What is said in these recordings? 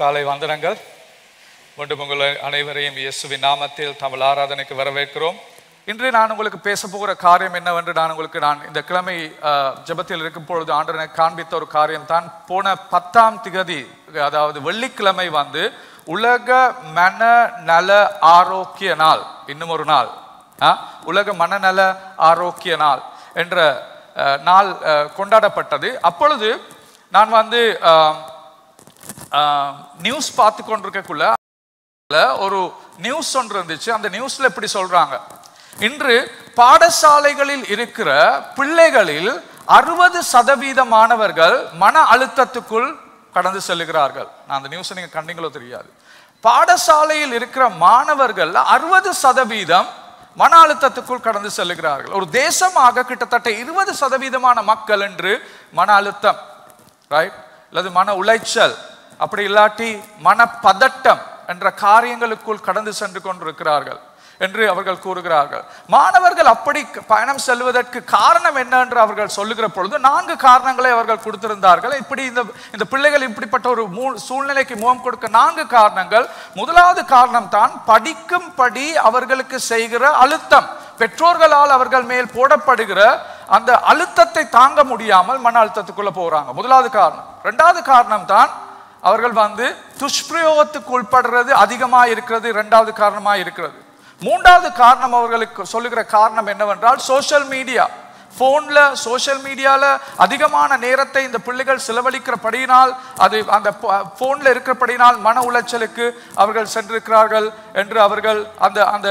காலை வந்தனங்கள். மீண்டும் உங்கள் அனைவரையும் இயேசுவின் நாமத்தில் தமிழ் ஆராதனைக்கு வரவேற்கிறோம். இன்று நான் உங்களுக்கு பேச போகிற காரியம் என்னவென்று நான் இந்த கிழமை ஜெபத்தில் இருக்கும் பொழுது ஆண்டவரை காண்பித்த ஒரு காரியம் தான். போன 10ஆம் திகதி, அதாவது வெள்ளிக்கிழமை உலக மனநல ஆரோக்கிய நாள். இன்னும் ஒரு நாள், உலக மனநல ஆரோக்கிய நாள் என்ற நாள் கொண்டாடப்பட்டது. அப்பொழுது நான் நியூஸ் பார்த்து கொண்டிருக்கக்குள்ள ஒரு நியூஸ் ஒன்று இருந்துச்சு. அந்த நியூஸ்ல இப்படி சொல்றாங்க, இன்று பாடசாலைகளில் இருக்கிற பிள்ளைகளில் 60% மாணவர்கள் மன அழுத்தத்துக்குள் கடந்து செல்லுகிறார்கள். நான் அந்த நியூஸை நீங்க கண்டீங்களோ தெரியாது. பாடசாலையில் இருக்கிற மாணவர்கள் 60% மன அழுத்தத்துக்குள் கடந்து செல்லுகிறார்கள். ஒரு தேசமாக கிட்டத்தட்ட 20% மக்கள் என்று மன அழுத்தம், ரைட், அல்லது மன உளைச்சல், அப்படி இல்லாட்டி மன பதட்டம் என்ற காரியங்களுக்குள் கடந்து சென்று கொண்டிருக்கிறார்கள் என்று அவர்கள் கூறுகிறார்கள். மாணவர்கள் அப்படி பயணம் செல்வதற்கு காரணம் என்ன என்று அவர்கள் சொல்லுகிற பொழுது 4 காரணங்களை அவர்கள் கொடுத்திருந்தார்கள். இப்படி இந்த பிள்ளைகள் இப்படிப்பட்ட ஒரு சூழ்நிலைக்கு முகம் கொடுக்க 4 காரணங்கள். முதலாவது காரணம் தான் படிக்கும்படி அவர்களுக்கு செய்கிற அழுத்தம். பெற்றோர்களால் அவர்கள் மேல் போடப்படுகிற அந்த அழுத்தத்தை தாங்க முடியாமல் மன அழுத்தத்துக்குள்ள போறாங்க. முதலாவது காரணம். 2வது காரணம் தான் அவர்கள் துஷ்பிரயோகத்துக்கு உட்படுறது அதிகமாக இருக்கிறது. 2வது காரணமாக இருக்கிறது. 3வது காரணம் அவர்களுக்கு சொல்லுகிற காரணம் என்னவென்றால் சோஷியல் மீடியா. சோஷியல் மீடியால அதிகமான நேரத்தை இந்த பிள்ளைகள் செலவழிக்கிறபடியினால், அது அந்த போன்ல இருக்கிறபடியினால் மன உளைச்சலுக்கு அவர்கள் சென்றிருக்கிறார்கள் என்று அவர்கள் அந்த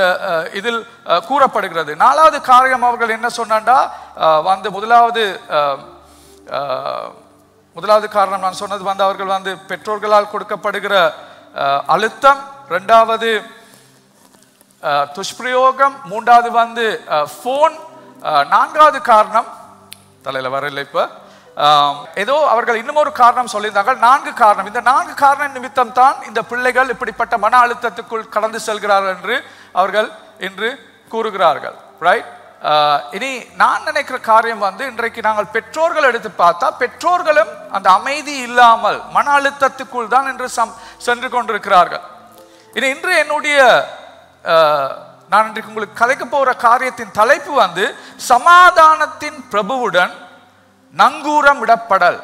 இதில் கூறப்படுகிறது. 4வது காரியம் அவர்கள் என்ன சொன்னாண்டா, முதலாவது காரணம் நான் சொன்னது அவர்கள் பெற்றோர்களால் கொடுக்கப்படுகிற அழுத்தம், 2வது துஷ்பிரயோகம், 3வது போன், 4வது காரணம் தலையில வரல இப்ப ஏதோ அவர்கள் இன்னும் ஒரு காரணம் சொல்லியிருந்தார்கள். 4 காரணம். இந்த 4 காரணம் நிமித்தம் தான் இந்த பிள்ளைகள் இப்படிப்பட்ட மன அழுத்தத்துக்குள் கடந்து செல்கிறார்கள் என்று அவர்கள் இன்று கூறுகிறார்கள். ரைட். இனி நான் நினைக்கிற காரியம் இன்றைக்கு நாங்கள் பெற்றோர்கள் எடுத்து பார்த்தா, பெற்றோர்களும் அந்த அமைதி இல்லாமல் மன அழுத்தத்துக்குள் தான் இன்று சென்று கொண்டிருக்கிறார்கள். இன்று என்னுடைய நான் இன்றைக்கு உங்களுக்கு கதைக்க போகிற காரியத்தின் தலைப்பு சமாதானத்தின் பிரபுவுடன் நங்கூரம் இடப்படல்.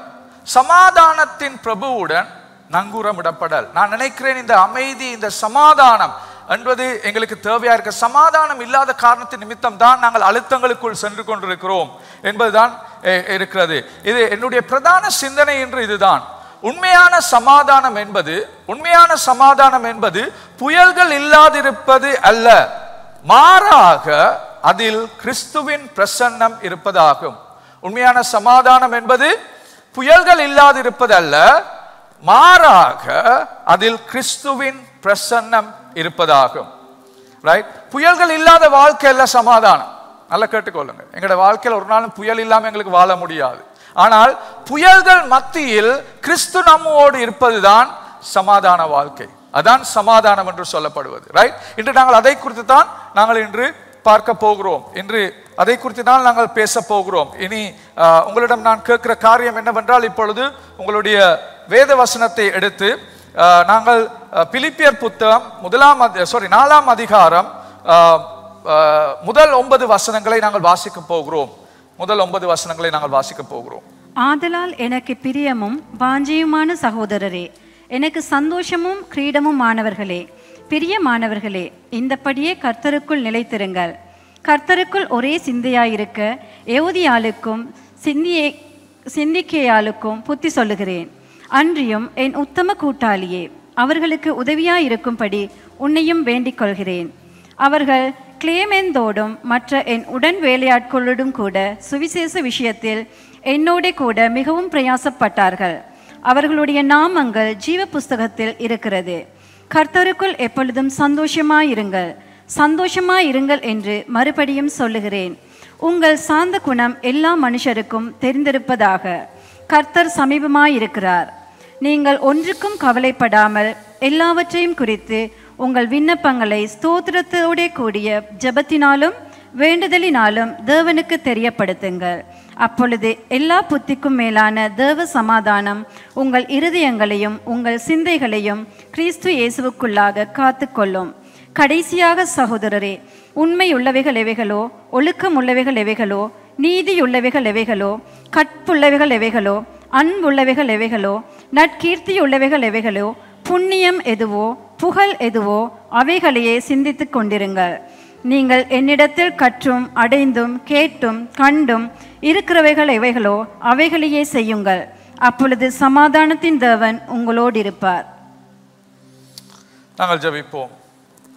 சமாதானத்தின் பிரபுவுடன் நங்கூரம் இடப்படல். நான் நினைக்கிறேன் இந்த அமைதி, இந்த சமாதானம் என்பது எங்களுக்கு தேவையா இருக்க. சமாதானம் இல்லாத காரணத்தின் நிமித்தம் தான் நாங்கள் அழுத்தங்களுக்குள் சென்று கொண்டிருக்கிறோம் என்பதுதான் இருக்கிறது. இது என்னுடைய பிரதான சிந்தனை என்று இதுதான். உண்மையான சமாதானம் என்பது புயல்கள் இல்லாதிருப்பது அல்ல, மாறாக அதில் கிறிஸ்துவின் பிரசன்னம் இருப்பதாகும். உண்மையான சமாதானம் என்பது புயல்கள் இல்லாதிருப்பது அல்ல, மாறாக அதில் கிறிஸ்துவின் பிரசன்னம் இருப்பதாகும். ரைட். புயல்கள் இல்லாத வாழ்க்கை அல்ல சமாதானம். நல்லா கேட்டுக்கொள்ளுங்க. எங்களோட வாழ்க்கையில் ஒரு நாளும் புயல் இல்லாமல் எங்களுக்கு வாழ முடியாது. ஆனால் புயல்கள் மத்தியில் கிறிஸ்து நம்மோடு இருப்பதுதான் சமாதான வாழ்க்கை. அதான் சமாதானம் என்று சொல்லப்படுவது. ரைட். இன்று நாங்கள் அதை குறித்து தான் இன்று பார்க்க போகிறோம். இன்று அதை குறித்து தான் நாங்கள் பேச போகிறோம். இனி உங்களிடம் நான் கேட்கிற காரியம் என்னவென்றால், இப்பொழுது உங்களுடைய வேத வசனத்தை எடுத்து நாங்கள் பிலிப்பியர் புத்தகம் 4ஆம் அதிகாரம் முதல் 9 வசனங்களை நாங்கள் வாசிக்க போகிறோம். முதல் 9 வசனங்களை நாங்கள் வாசிக்க போகிறோம். ஆதலால் எனக்கு பிரியமும் வாஞ்சியுமான சகோதரரே, எனக்கு சந்தோஷமும் கிரீடமும் மாணவர்களே, பிரியமானவர்களே, இந்தபடியே கர்த்தருக்குள் நிலைத்திருங்கள். கர்த்தருக்குள் ஒரே சிந்தையாயிருக்க எவுதியாளுக்கும் சிந்திக்கேயாளுக்கும் புத்தி சொல்லுகிறேன். அன்றியும் என் உத்தம கூட்டாளியே, அவர்களுக்கு உதவியாயிருக்கும்படி உன்னையும் வேண்டிக் கொள்கிறேன். அவர்கள் கிளேமெந்தோடும் மற்ற என் உடன் வேலையாட்களோடும் கூட சுவிசேஷ விஷயத்தில் என்னோட கூட மிகவும் பிரயாசப்பட்டார்கள். அவர்களுடைய நாமங்கள் ஜீவ புஸ்தகத்தில் இருக்கிறது. கர்த்தருக்குள் எப்பொழுதும் சந்தோஷமாயிருங்கள் என்று மறுபடியும் சொல்லுகிறேன். உங்கள் சாந்த குணம் எல்லா மனுஷருக்கும் தெரிந்திருப்பதாக. கர்த்தர் சமீபமாயிருக்கிறார். நீங்கள் ஒன்றுக்கும் கவலைப்படாமல் எல்லாவற்றையும் குறித்து உங்கள் விண்ணப்பங்களை ஸ்தோத்திரத்தோட கூடிய ஜெபத்தினாலும் வேண்டுதலினாலும் தேவனுக்கு தெரியப்படுத்துங்கள். அப்பொழுது எல்லா புத்திக்கும் மேலான தேவ சமாதானம் உங்கள் இருதயங்களையும் உங்கள் சிந்தைகளையும் கிறிஸ்து இயேசுவுக்குள்ளாக காத்துக்கொள்ளும். கடைசியாக சகோதரரே, உண்மை உள்ளவைகள் எவைகளோ, ஒழுக்கம் உள்ளவைகள் எவைகளோ, நீதியுள்ளவைகள் எவைகளோ, கற்புள்ளவைகள் எவைகளோ, அன்புள்ளவைகள் எவைகளோ, நற்கீர்த்தியுள்ளவைகள் எவைகளோ, புண்ணியம் எதுவோ, புகழ் எதுவோ, அவைகளையே சிந்தித்துக் கொண்டிருங்கள். நீங்கள் என்னிடத்தில் கற்றும் அடைந்தும் கேட்டும் கண்டும் இருக்கிறவைகள் எவைகளோ அவைகளையே செய்யுங்கள். அப்பொழுது சமாதானத்தின் தேவன் உங்களோடு இருப்பார். நாங்கள் ஜெபிப்போம்.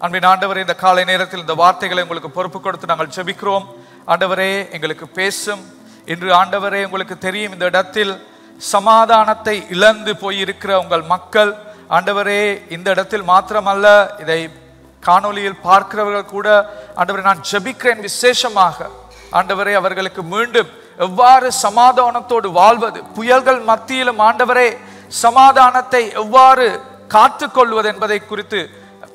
அன்பின் ஆண்டவரே, இந்த காலை நேரத்தில் இந்த வார்த்தைகளை உங்களுக்கு பொறுப்பு கொடுத்து நாங்கள் ஜெபிக்கிறோம். ஆண்டவரே, எங்களுக்கு பேசும். இன்று ஆண்டவரே, உங்களுக்கு தெரியும், இந்த இடத்தில் சமாதானத்தை இழந்து போயிருக்கிற உங்கள் மக்கள் ஆண்டவரே, இந்த இடத்தில் மாத்திரமல்ல, இதை காணொலியில் பார்க்கிறவர்கள் கூட ஆண்டவரே, நான் ஜெபிக்கிறேன் விசேஷமாக ஆண்டவரே, அவர்களுக்கு மீண்டும் எவ்வாறு சமாதானத்தோடு வாழ்வது, புயல்கள் மத்தியிலும் ஆண்டவரே சமாதானத்தை எவ்வாறு காத்து கொள்வது என்பதை குறித்து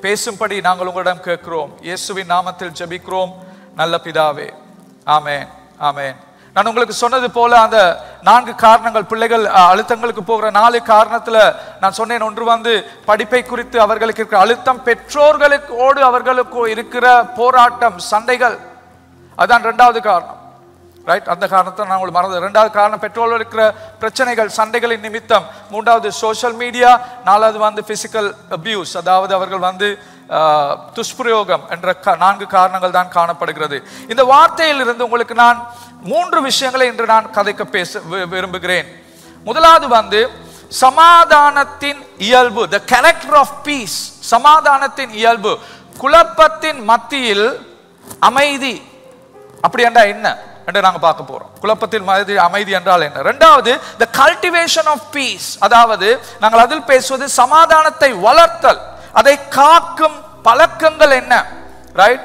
பேசும்படி நாங்கள் உங்களிடம் கேட்கிறோம். இயேசுவின் நாமத்தில் ஜெபிக்கிறோம் நல்ல பிதாவே, ஆமென், ஆமென். நான் உங்களுக்கு சொன்னது போல அந்த 4 காரணங்கள், பிள்ளைகள் அழுத்தங்களுக்கு போகிற 4 காரணத்துல நான் சொன்னேன். ஒன்று வந்து படிப்பை குறித்து அவர்களுக்கு இருக்கிற அழுத்தம், பெற்றோர்களுக்கோடு அவர்களுக்கு இருக்கிற போராட்டம், சண்டைகள், அதுதான் 2வது காரணம். ரைட், அந்த காரணத்தை நான் உங்களுக்கு மறந்து. 2வது காரணம் பெற்றோர்கள் இருக்கிற பிரச்சனைகள், சண்டைகளின் நிமித்தம். 3வது சோஷியல் மீடியா. 4வது வந்து பிசிக்கல் அபியூஸ், அதாவது அவர்கள் வந்து துஷ்பிரயோகம் என்ற 4 காரணங்கள் தான் காணப்படுகிறது. இந்த வார்த்தையில் இருந்து உங்களுக்கு நான் 3 விஷயங்களை இன்று நான் கதைக்க பேச விரும்புகிறேன். முதலாவது வந்து சமாதானத்தின் இயல்பு, the character of peace. சமாதானத்தின் இயல்பு, குழப்பத்தின் மத்தியில் அமைதி. அப்படி என்றால் என்ன என்று நாங்க பார்க்க போறோம். குழப்பத்தில் அமைதி என்றால் என்ன? 2வது the cultivation of peace, அதாவது நாங்கள் அதில் பேசுவது சமாதானத்தை வளர்த்தல், அதை காக்கும் பழக்கங்கள் என்ன, ரைட்?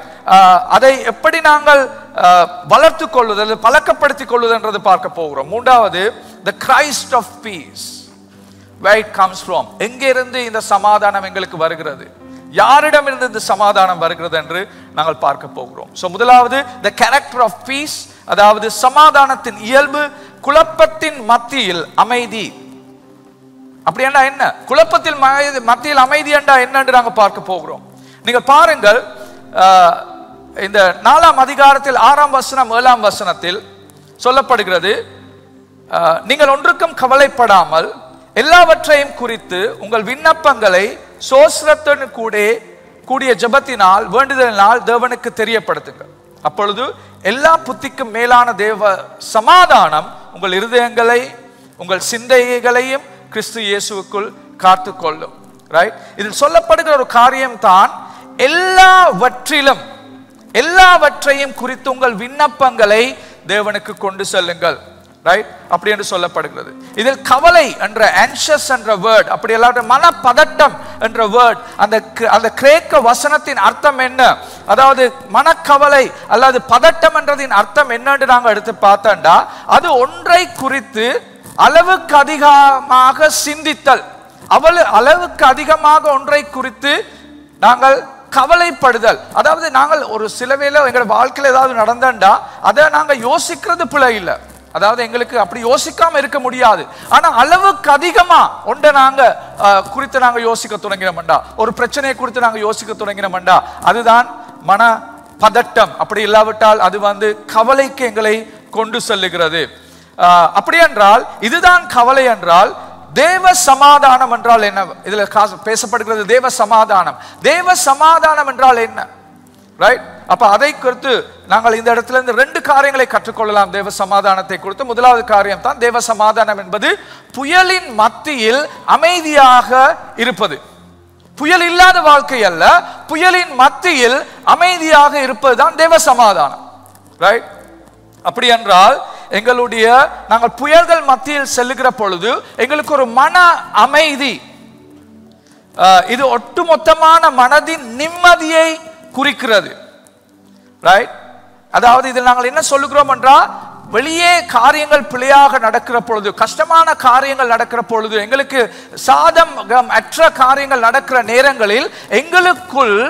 அதை எப்படி நாங்கள் வளர்த்துக் கொள்வது, பழக்கப்படுத்திக் கொள்வது என்றது பார்க்க போகிறோம். 3வது the Christ of peace, where it comes from. எங்கிருந்து இந்த சமாதானம் எங்களுக்கு வருகிறது, யாரிடமிருந்து இந்த சமாதானம் வருகிறது என்று நாங்கள் பார்க்க போகிறோம். சோ முதலாவது the character of peace, அதாவது சமாதானத்தின் இயல்பு, குழப்பத்தின் மத்தியில் அமைதி. அப்படி என்றா என்ன? குழப்பத்தில் மத்தியில் அமைதி என்றா என்ன என்று நாங்கள் பார்க்க போகிறோம். நீங்கள் பாருங்கள், இந்த 4ஆம் அதிகாரத்தில் 6ஆம் வசனம் 7ஆம் வசனத்தில் சொல்லப்படுகிறது, நீங்கள் ஒன்றுக்கும் கவலைப்படாமல் எல்லாவற்றையும் குறித்து உங்கள் விண்ணப்பங்களை சோஸ்ரத்துடன் கூடிய ஜெபத்தினால் வேண்டுதலினால் தேவனுக்கு தெரியப்படுத்துங்கள். அப்பொழுது எல்லா புத்திக்கும் மேலான தேவ சமாதானம் உங்கள் இருதயங்களை உங்கள் சிந்தைகளையும் கிறிஸ்து இயேசுவுக்குள் காத்துக்கொள்ளும். ரைட், இதில் சொல்லப்படுகிற ஒரு காரியம் தான் எல்லாவற்றையும் குறித்து உங்கள் விண்ணப்பங்களை தேவனுக்கு கொண்டு செல்லுங்கள். ரைட், அப்படி என்று சொல்லப்படுகிறது. இதில் கவலை என்ற anxious என்ற வேர்ட், அப்படி எல்லாரும் மனப்பதட்டம் என்ற வேர்ட், அந்த கிரேக்க வசனத்தின் அர்த்தம் என்ன, அதாவது மனக்கவலை அல்லது பதட்டம் என்றதின் அர்த்தம் என்னன்னு நாங்கள் எடுத்து பார்த்தோம்டா, அது ஒன்றை குறித்து அளவுக்கு அதிகமாக சிந்தித்தல், அளவுக்கு அதிகமாக ஒன்றை குறித்து நாங்கள் கவலைப்படுதல். அதாவது நாங்கள் ஒரு சில வேளை எங்கள் வாழ்க்கையில் ஏதாவது நடந்தா அதை நாங்கள் யோசிக்கிறது பிழை இல்லை, அதாவது எங்களுக்கு அப்படி யோசிக்காம இருக்க முடியாது. ஆனா அளவுக்கு அதிகமா ஒன்றை நாங்க குறித்து நாங்க யோசிக்க தொடங்கினோம்டா, ஒரு பிரச்சனையை குறித்து நாங்க யோசிக்க தொடங்கினோம்டா, அதுதான் மன பதட்டம். அப்படி இல்லாவிட்டால் அது வந்து கவலைக்கு எங்களை கொண்டு செல்லுகிறது. அப்படி என்றால் இதுதான் கவலை என்றால், தேவ சமாதானம் என்றால் என்ன? இதுல பேசப்படுகிறது தேவ சமாதானம். தேவ சமாதானம் என்றால் என்ன? ரைட், அப்ப அதை குறித்து நாங்கள் இந்த இடத்துல இருந்து 2 காரியங்களை கற்றுக்கொள்ளலாம் தேவ சமாதானத்தை குறித்து. முதலாவது காரியம் தான் தேவ சமாதானம் என்பது புயலின் மத்தியில் அமைதியாக இருப்பது. புயல் இல்லாத வாழ்க்கை அல்ல, புயலின் மத்தியில் அமைதியாக இருப்பதுதான் தேவ சமாதானம். ரைட், அப்படி என்றால் நாங்கள் புயல்கள் மத்தியில் செல்லுகிற பொழுது எங்களுக்கு ஒரு மன அமைதி, இது ஒட்டுமொத்தமான மனதின் நிம்மதியை குறிக்கிறது. ரைட், அதாவது இதில் நாங்கள் என்ன சொல்லுகிறோம் என்றால், வெளியே காரியங்கள் பிழையாக நடக்கிற பொழுது, கஷ்டமான காரியங்கள் நடக்கிற பொழுது, எங்களுக்கு சாதகம் அற்ற காரியங்கள் நடக்கிற நேரங்களில் எங்களுக்குள்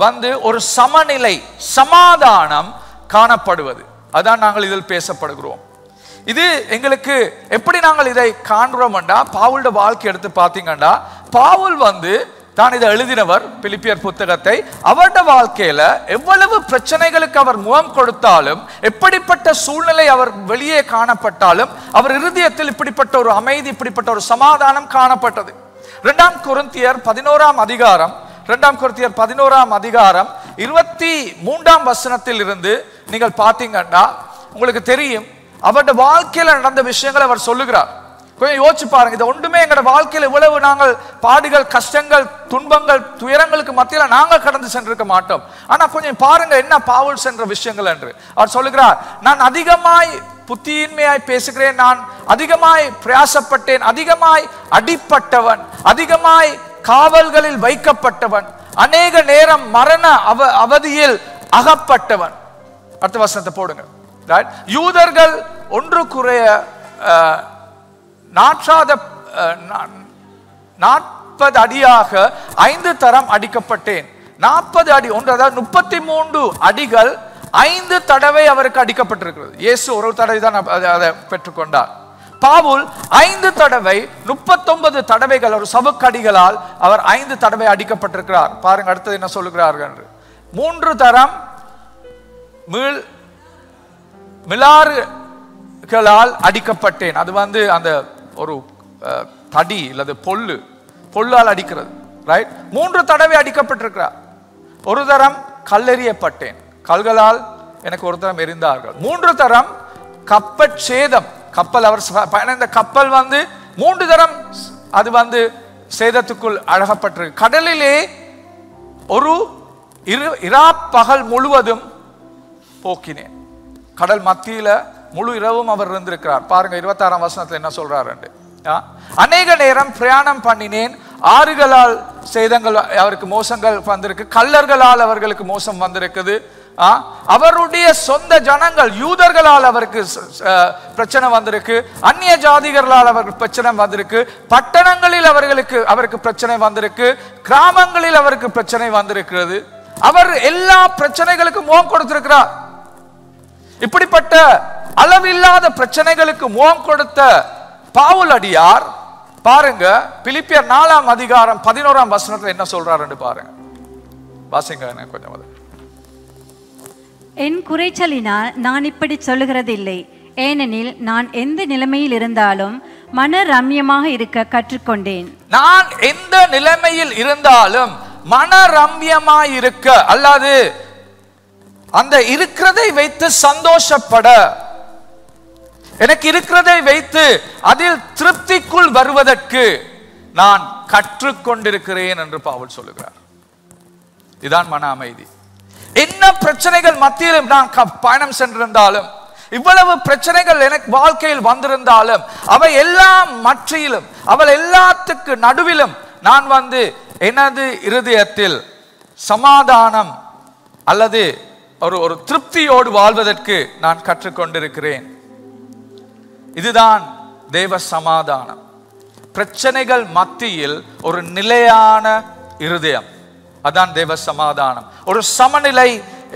வந்து ஒரு சமநிலை, சமாதானம் காணப்படுவது, அதான் நாங்கள் இதில் பேசப்படுகிறோம். இது எங்களுக்கு எப்படி நாங்கள் இதை காண்கிறோம்டா, பவுலோட வாழ்க்கை எடுத்து பார்த்தீங்கன்னா, பவுல் தான் இதை எழுதினவர் பிலிப்பியர் புத்தகத்தை. அவருடைய வாழ்க்கையில எவ்வளவு பிரச்சனைகளுக்கு அவர் முகம் கொடுத்தாலும், எப்படிப்பட்ட சூழ்நிலை அவர் வெளியே காணப்பட்டாலும், அவர் இருதயத்தில் இப்படிப்பட்ட ஒரு அமைதி, இப்படிப்பட்ட ஒரு சமாதானம் காணப்பட்டது. 2 கொரிந்தியர் 11ஆம் அதிகாரம் 23ஆம் வசனத்தில் இருந்து நீங்கள் பார்த்தீங்கன்னா உங்களுக்கு தெரியும், அவருடைய வாழ்க்கையில நடந்த விஷயங்களை அவர் சொல்லுகிறார். கொஞ்சம் யோசிச்சு பாருங்க. இது ஒன்றுமே எங்களோட வாழ்க்கையில் இவ்வளவு நாங்கள் பாடுகள், கஷ்டங்கள், துன்பங்கள், துயரங்களுக்கு மத்தியில் நாங்கள் கடந்து சென்றிருக்க மாட்டோம். ஆனா கொஞ்சம் பாருங்க என்ன பவுல் சென்ற விஷயங்கள் என்று. அவர் சொல்லுகிறார், நான் அதிகமாய் புத்தியின்மையாய் பேசுகிறேன், நான் அதிகமாய் பிரயாசப்பட்டேன், அதிகமாய் அடிப்பட்டவன், அதிகமாய் காவல்களில் வைக்கப்பட்டவன், அநேக நேரம் மரண அவதியில் அகப்பட்டவன். அடுத்த வசனத்தை போடுங்க. யூதர்கள் ஒன்று குறைய 40 அடியாக 5 தரம் அடிக்கப்பட்டேன். 40 அடி ஒன்று, அதாவது 33 அடிகள் 5 தடவை அவருக்கு அடிக்கப்பட்டிருக்கிறது. இயேசு ஒரு தடவை தான் அதை பெற்றுக்கொண்டார். பவுல் 5 தடவை 39 தடவைகள் ஒரு சவுக்கடிகளால் அவர் 5 தடவை அடிக்கப்பட்டிருக்கிறார். பாருங்க அடுத்தது என்ன சொல்லுகிறார்கள் என்று. 3 தரம் மிலாறுகளால் அடிக்கப்பட்டேன். அது அந்த ஒரு தடி அல்லது பொல்லால் அடிக்கிறது. ரைட்? 3 தடவை அடிக்கப்பட்டிருக்கிறார். ஒரு தரம் கல்லெறியப்பட்டேன், கல்களால் எனக்கு ஒரு தரம் எரிந்தார்கள். 3 தரம் கப்பற்சேதம், கப்பல் அவர் பயணித்த கப்பல் 3 தரம் அது சேதத்துக்குள் அழகப்பட்டிருக்கு. கடலிலே ஒரு பகல் முழுவதும் போக்கினேன். கடல் மத்தியில முழு இரவும் அவர் இருந்திருக்கிறார். பாருங்க 26ஆம் வசனத்துல என்ன சொல்றாரு. அநேக நேரம் பிரயாணம் பண்ணினேன், ஆறுகளால் சேதங்கள் அவருக்கு மோசங்கள் வந்திருக்கு, கல்லர்களால் அவர்களுக்கு மோசம் வந்திருக்குது. அவருடைய சொந்த ஜனங்கள் யூதர்களால் அவருக்கு பிரச்சனை வந்திருக்கு, அந்நிய ஜாதிகளால் அவருக்கு பிரச்சனை வந்திருக்கு, பட்டணங்களில் அவருக்கு பிரச்சனை வந்திருக்கு, கிராமங்களில் அவருக்கு பிரச்சனை வந்திருக்கிறது. அவர் எல்லா பிரச்சனைகளுக்கும் முகம் கொடுத்திருக்கிறார். இப்படிப்பட்ட அளவில்லாத பிரச்சனைகளுக்கு முகம் கொடுத்த பவுல் அடியார் பாருங்க பிலிப்பியர் 4ஆம் அதிகாரம் 11ஆம் வசனத்துல என்ன சொல்றாருன்னு பாருங்க. வாசிங்க கொஞ்சம். என் குறைச்சலினால் நான் இப்படி சொல்லுகிறதில்லை, ஏனெனில் நான் எந்த நிலைமையில் இருந்தாலும் மன ரம்யமாக இருக்க கற்றுக்கொண்டேன். நான் எந்த நிலைமையில் இருந்தாலும் மன ரம்யமாய் இருக்க, அல்லாது அந்த இருக்கிறதை வைத்து சந்தோஷப்பட, எனக்கு இருக்கிறதை வைத்து அதில் திருப்திக்குள் வருவதற்கு நான் கற்றுக்கொண்டிருக்கிறேன் என்று பவுல் சொல்லுகிறார். இதுதான் மன அமைதி. என்ன பிரச்சனைகள் மத்தியிலும் நான் பயணம் சென்றிருந்தாலும், இவ்வளவு பிரச்சனைகள் எனக்கு வாழ்க்கையில் வந்திருந்தாலும், அவை எல்லாம் மற்றிலும், அவள் எல்லாத்துக்கு நடுவிலும் நான் எனது இருதயத்தில் சமாதானம் அல்லது ஒரு திருப்தியோடு வாழ்வதற்கு நான் கற்றுக்கொண்டிருக்கிறேன். இதுதான் தேவ சமாதானம். பிரச்சனைகள் மத்தியில் ஒரு நிலையான இருதயம், அதான் தேவ சமாதானம். ஒரு சமநிலை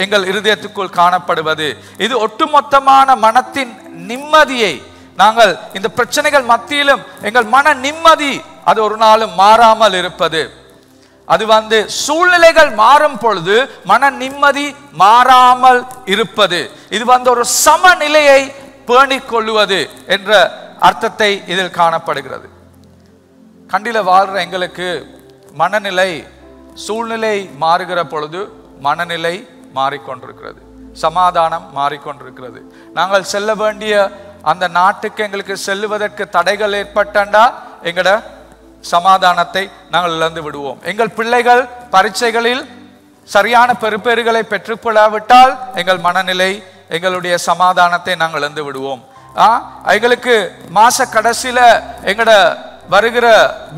எங்கள் இருதயத்துக்குள் காணப்படுவது. இது ஒட்டுமொத்தமான மனத்தின் நிம்மதியை நாங்கள் இந்த பிரச்சனைகள் மத்தியிலும் எங்கள் மன நிம்மதி அது ஒரு நாளும் மாறாமல் இருப்பது. அது சூழ்நிலைகள் மாறும் பொழுது மன நிம்மதி மாறாமல் இருப்பது. இது ஒரு சமநிலையை பேணிக் கொள்ளுவது என்ற அர்த்தத்தை இதில் காணப்படுகிறது. கண்டில வாழ்ற எங்களுக்கு மனநிலை, சூழ்நிலை மாறுகிற பொழுது மனநிலை மாறிக்கொண்டிருக்கிறது, சமாதானம் மாறிக்கொண்டிருக்கிறது. நாங்கள் செல்ல வேண்டிய அந்த நாட்டுக்கு எங்களுக்கு செல்லுவதற்கு தடைகள் ஏற்பட்டா எங்கட சமாதானத்தை நாங்கள் இழந்து விடுவோம். எங்கள் பிள்ளைகள் பரீட்சைகளில் சரியான பெறுபேறுகளை பெற்றுக்கொள்ளாவிட்டால் எங்கள் மனநிலை, எங்களுடைய சமாதானத்தை நாங்கள் இழந்து விடுவோம். எங்களுக்கு மாச கடைசியில எங்கட வருகிற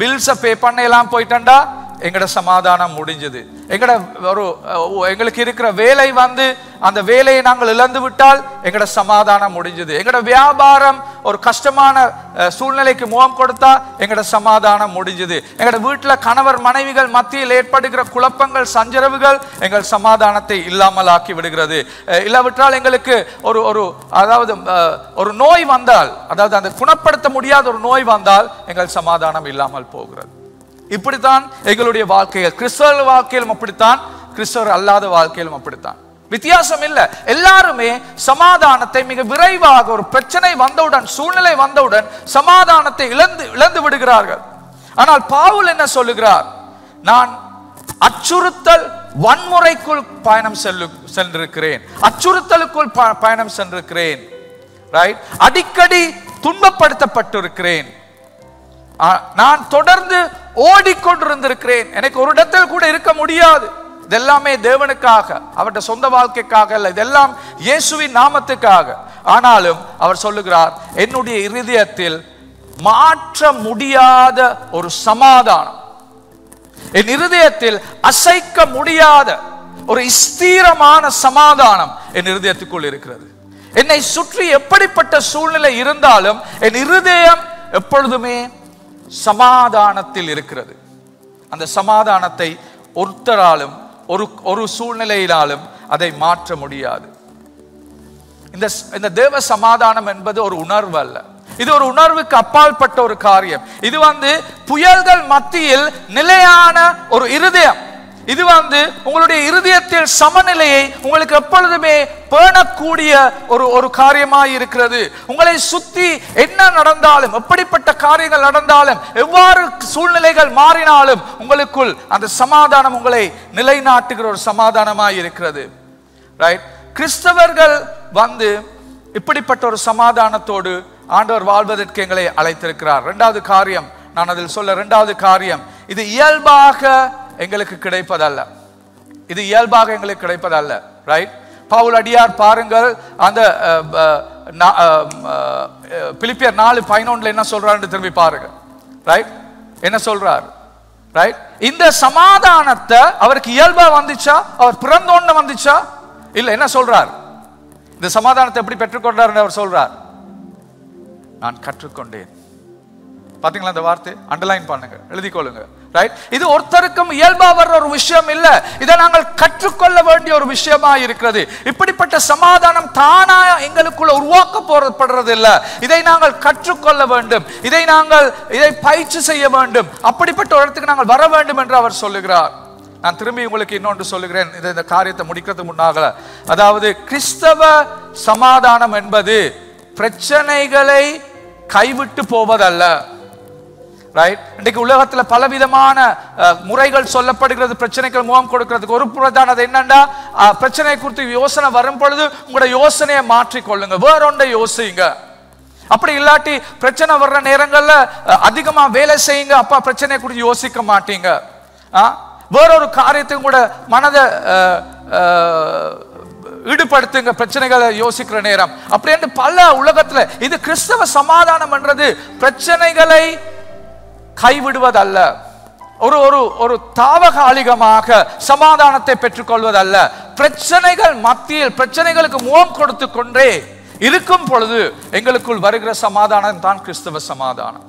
பில்ஸை பே பண்ண எல்லாம் போயிட்டா எங்கட சமாதானம் முடிஞ்சது. எங்களுக்கு இருக்கிற வேலை வந்து அந்த வேலையை நாங்கள் இழந்து விட்டால் எங்கட சமாதானம் முடிஞ்சது. எங்கட வியாபாரம் ஒரு கஷ்டமான சூழ்நிலைக்கு முகம் கொடுத்தா எங்கட சமாதானம் முடிஞ்சது. எங்கட வீட்டுல கணவர் மனைவிகள் மத்தியில் ஏற்படுகிற குழப்பங்கள் சஞ்சரவுகள் எங்கள் சமாதானத்தை இல்லாமல் ஆக்கி விடுகிறது. இல்லாவிட்டால் எங்களுக்கு அதாவது ஒரு நோய் வந்தால், அதாவது அந்த குணப்படுத்த முடியாத ஒரு நோய் வந்தால் எங்கள் சமாதானம் இல்லாமல் போகிறது. இப்படித்தான் எங்களுடைய வாழ்க்கைகள், கிறிஸ்தவ வாழ்க்கையிலும் அப்படித்தான், கிறிஸ்தவர் அல்லாத வாழ்க்கையிலும் அப்படித்தான். வித்தியாசம் இல்லை. எல்லாருமே சமாதானத்தை மிக விரைவாக ஒரு பிரச்சனை வந்தவுடன், சூழ்நிலை வந்தவுடன் சமாதானத்தை இழந்து விடுகிறார்கள். ஆனால் பவுல் என்ன சொல்லுகிறார்? நான் அச்சுறுத்தல் வன்முறைக்குள் பயணம் சென்றிருக்கிறேன், அச்சுறுத்தலுக்குள் பயணம் சென்றிருக்கிறேன், ரைட்? அடிக்கடி துன்பப்படுத்தப்பட்டிருக்கிறேன், நான் தொடர்ந்து ஓடிக்கொண்டிருந்திருக்கிறேன், எனக்கு ஒரு இடத்தில் கூட இருக்க முடியாது. இதெல்லாமே தேவனுக்காக, அவருடைய சொந்த வாழ்க்கைக்காக அல்ல, இதெல்லாம் இயேசுவின் நாமத்துக்காக. ஆனாலும் அவர் சொல்லுகிறார், என்னுடைய இருதயத்தில் மாற்ற முடியாத ஒரு சமாதானம், என் இருதயத்தில் அசைக்க முடியாத ஒரு ஸ்திரமான சமாதானம் என் இருதயத்துக்குள் இருக்கிறது. என்னை சுற்றி எப்படிப்பட்ட சூழ்நிலை இருந்தாலும் என் இருதயம் எப்பொழுதுமே சமாதானத்தில் இருக்கிறது. அந்த சமாதானத்தை ஒருத்தராலும் ஒரு சூழ்நிலையினாலும் அதை மாற்ற முடியாது. இந்த தேவ சமாதானம் என்பது ஒரு உணர்வு அல்ல, இது ஒரு உணர்வுக்கு அப்பாற்பட்ட ஒரு காரியம். இது புயல்கள் மத்தியில் நிலையான ஒரு இருதயம். இது உங்களுடைய இருதயத்தில் சமநிலையை உங்களுக்கு எப்பொழுதுமே பேணக்கூடிய ஒரு காரியமாய் இருக்கிறது. உங்களை சுத்தி என்ன நடந்தாலும், எப்படிப்பட்ட காரியங்கள் நடந்தாலும், எவ்வாறு சூழ்நிலைகள் மாறினாலும் உங்களுக்குள் அந்த சமாதானம் உங்களை நிலைநாட்டுகிற ஒரு சமாதானமாய் இருக்கிறது. ரைட்? கிறிஸ்தவர்கள் இப்படிப்பட்ட ஒரு சமாதானத்தோடு ஆண்டவர் வாழ்வதற்கு எங்களை அழைத்திருக்கிறார். இரண்டாவது காரியம், நான் அதில் சொல்ல இரண்டாவது காரியம், இது இயல்பாக எங்களுக்கு கிடைப்பதல்ல, இது இயல்பாக எங்களுக்கு கிடைப்பதல்ல. ரைட்? பவுல் அடியார் பாருங்கள், அந்த பிலிப்பியர் 4:11 என்ன சொல்றாரு திரும்பி பாருங்க. ரைட்? என்ன சொல்றார்? ரைட்? இந்த சமாதானத்தை அவருக்கு இயல்பா வந்துச்சா, அவர் பிறந்தோன்னு வந்துச்சா? இல்ல. என்ன சொல்றார்? இந்த சமாதானத்தை எப்படி பெற்றுக்கொண்டார் அவர் சொல்றார், நான் கற்றுக்கொண்டேன். பாத்தீங்களா அந்த வார்த்தை? அண்டர்லைன் பண்ணுங்க, எழுதிக்கொள்ளுங்க. ரைட்? இது ஒருத்தருக்கும் இயல்பா வர்ற ஒரு விஷயம் இல்ல, இதை நாங்கள் கற்றுக்கொள்ள வேண்டிய ஒரு விஷயமா இருக்கிறது. இப்படிப்பட்ட சமாதானம் தானா எங்களுக்குள்ள உருவாக்கப்படுறது இல்ல, இதை நாங்கள் கற்றுக்கொள்ள வேண்டும், இதை பயிற்சி செய்ய வேண்டும். அப்படிப்பட்ட ஒரு இடத்துக்கு நாங்கள் வர வேண்டும் என்று அவர் சொல்லுகிறார். நான் திரும்பி உங்களுக்கு இன்னொன்று சொல்லுகிறேன், இந்த காரியத்தை முடிக்கிறதுக்கு முன்னாக. அதாவது கிறிஸ்தவ சமாதானம் என்பது பிரச்சனைகளை கைவிட்டு போவதல்ல. ரைட்? இன்றைக்கு உலகத்தில் பலவிதமான முறைகள் சொல்லப்படுகிறது பிரச்சனைகள் முகம் கொடுக்கிறதுக்கு. ஒரு பிரதானது என்னன்னா, பிரச்சனை குறித்து யோசனை வரும் பொழுது உங்களோட யோசனையை மாற்றிக்கொள்ளுங்க, வேறொன்றை யோசிங்க. அப்படி இல்லாட்டி பிரச்சனை வர்ற நேரங்கள்ல அதிகமா வேலை செய்யுங்க, அப்பா பிரச்சனை குறித்து யோசிக்க மாட்டீங்க. வேறொரு காரியத்தையும் கூட மனதை ஈடுபடுத்துங்க, பிரச்சனைகளை யோசிக்கிற நேரம். அப்படி என்று பல உலகத்துல இது கிறிஸ்தவ சமாதானம் என்றது பிரச்சனைகளை கைவிடுவதல்ல, ஒரு தாவகாலிகமாக சமாதானத்தை பெற்றுக்கொள்வதல்ல. பிரச்சனைகள் மத்தியில் பிரச்சனைகளுக்கு முகம் கொடுத்து கொண்டே இருக்கும் பொழுது எங்களுக்குள் வருகிற சமாதானம் தான் கிறிஸ்தவ சமாதானம்.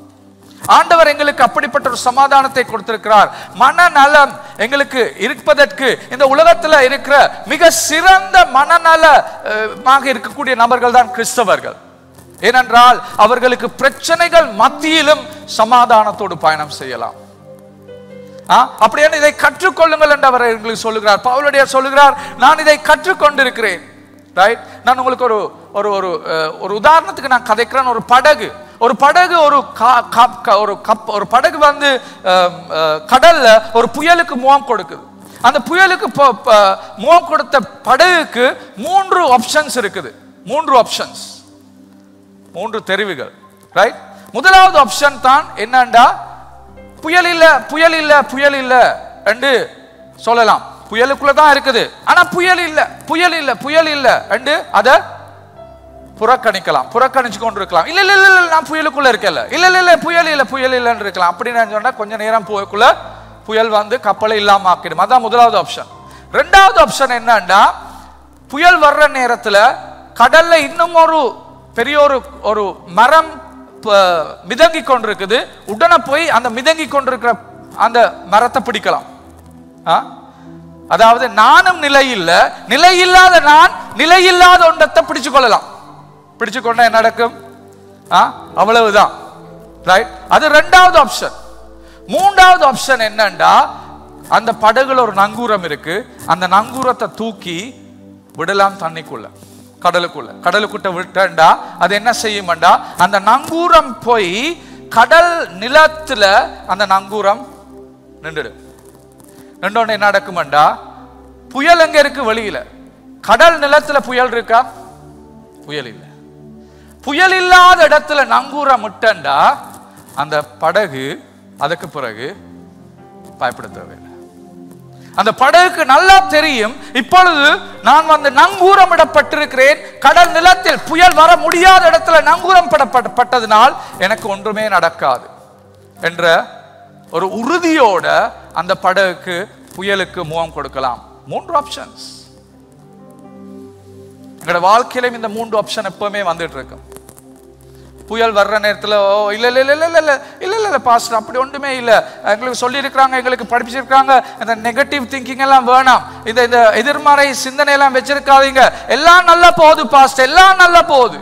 ஆண்டவர் எங்களுக்கு அப்படிப்பட்ட ஒரு சமாதானத்தை கொடுத்திருக்கிறார். மனநலம் எங்களுக்கு இருப்பதற்கு இந்த உலகத்தில் இருக்கிற மிக சிறந்த மனநலமாக இருக்கக்கூடிய நபர்கள் தான் கிறிஸ்தவர்கள். ஏனென்றால் அவர்களுக்கு பிரச்சனைகள் மத்தியிலும் சமாதானத்தோடு பயணம் செய்யலாம். அப்படியே இதை கற்றுக்கொள்ளுங்கள் என்று அவர் எங்களுக்கு சொல்லுகிறார். பவுலடியார் சொல்லுகிறார், நான் இதை கற்றுக்கொண்டிருக்கிறேன். ரைட்? நான் உங்களுக்கு ஒரு உதாரணத்துக்கு நான் கதைக்கிறேன். ஒரு படகு ஒரு படகு கடல்ல ஒரு புயலுக்கு முகம் கொடுக்குது. அந்த புயலுக்கு முகம் கொடுத்த படகுக்கு 3 ஆப்ஷன்ஸ் இருக்குது. 3 ஆப்ஷன்ஸ், 3 தெரிவுகள். ரைட்? முதலாவது ஆப்ஷன் தான் என்னண்டா, புயல் இல்ல என்று சொல்லலாம். புயலுக்குள்ள தான் இருக்குது, ஆனா புயல் இல்ல என்று அதை புறக்கணிச்சு கொண்டிருக்கலாம். இல்ல நான் புயலுக்குள்ள இருக்கல, இல்ல புயல் இல்லன்னு இருக்கலாம். அப்படின்னு சொன்னா கொஞ்ச நேரம் போய்க்குள்ள புயல் வந்து கப்பலை இல்லாம ஆக்கிடும். அதான் முதலாவது ஆப்ஷன். ரெண்டாவது ஆப்ஷன் என்னன்னா, புயல் வர்ற நேரத்துல கடல்ல இன்னும் ஒரு பெரிய ஒரு மரம் மிதங்கி கொண்டிருக்குது. உடனே போய் அந்த மிதங்கி கொண்டிருக்கிற அந்த மரத்தை பிடிக்கலாம். அதாவது நானும் நிலையில்லாத நான் நிலையில்லாத ஒன்றத்தை பிடிச்சு கொள்ளலாம். பிடிச்சு கொண்டா என்ன நடக்கும்? அவ்வளவுதான். ரைட்? அது ரெண்டாவது ஆப்ஷன். மூன்றாவது ஆப்ஷன் என்னன்னா, அந்த படகுல ஒரு நங்கூரம் இருக்கு. அந்த நங்கூரத்தை தூக்கி விடலாம் தண்ணிக்குள்ள, கடலுக்குள்ள விட்டா அது என்ன செய்யும்டா, அந்த நங்கூரம் போய் கடல் நிலத்துல அந்த நங்கூரம் நின்றுடும். நின்றோன்னு என்ன நடக்கும்டா, புயல் எங்க இருக்கு? வெளியில. கடல் நிலத்துல புயல் இருக்கா? புயல் இல்லை. புயல் இல்லாத இடத்துல நங்கூரம் விட்டா அந்த படகு அதுக்கு பிறகு பயப்பட தேவையில்லை. அந்த படகுக்கு நல்லா தெரியும், இப்பொழுது நான் வந்து நங்கூரமிடப்பட்டிருக்கிறேன். கடல் நிலத்தில் புயல் வர முடியாத இடத்துல நங்கூரம் பட்டதினால் எனக்கு ஒன்றுமே நடக்காது என்ற ஒரு உறுதியோட அந்த படகுக்கு புயலுக்கு முகம் கொடுக்கலாம். 3 ஆப்ஷன்ஸ். எங்களோட வாழ்க்கையிலும் இந்த 3 ஆப்ஷன் எப்பவுமே வந்துட்டு இருக்கு. புயல் வர்ற நேரத்தில் இல்ல இல்ல இல்ல இல்ல இல்ல இல்ல இல்ல பாஸ்டர் அப்படி ஒன்றுமே இல்லை, எங்களுக்கு சொல்லியிருக்கிறாங்க, எங்களுக்கு படிச்சிருக்காங்க, இந்த நெகட்டிவ் திங்கிங் எல்லாம் வேணாம், இந்த எதிர்மறை சிந்தனை எல்லாம் வச்சிருக்காதீங்க, எல்லாம் நல்லா போகுது பாஸ்டர், எல்லாம் நல்லா போகுது,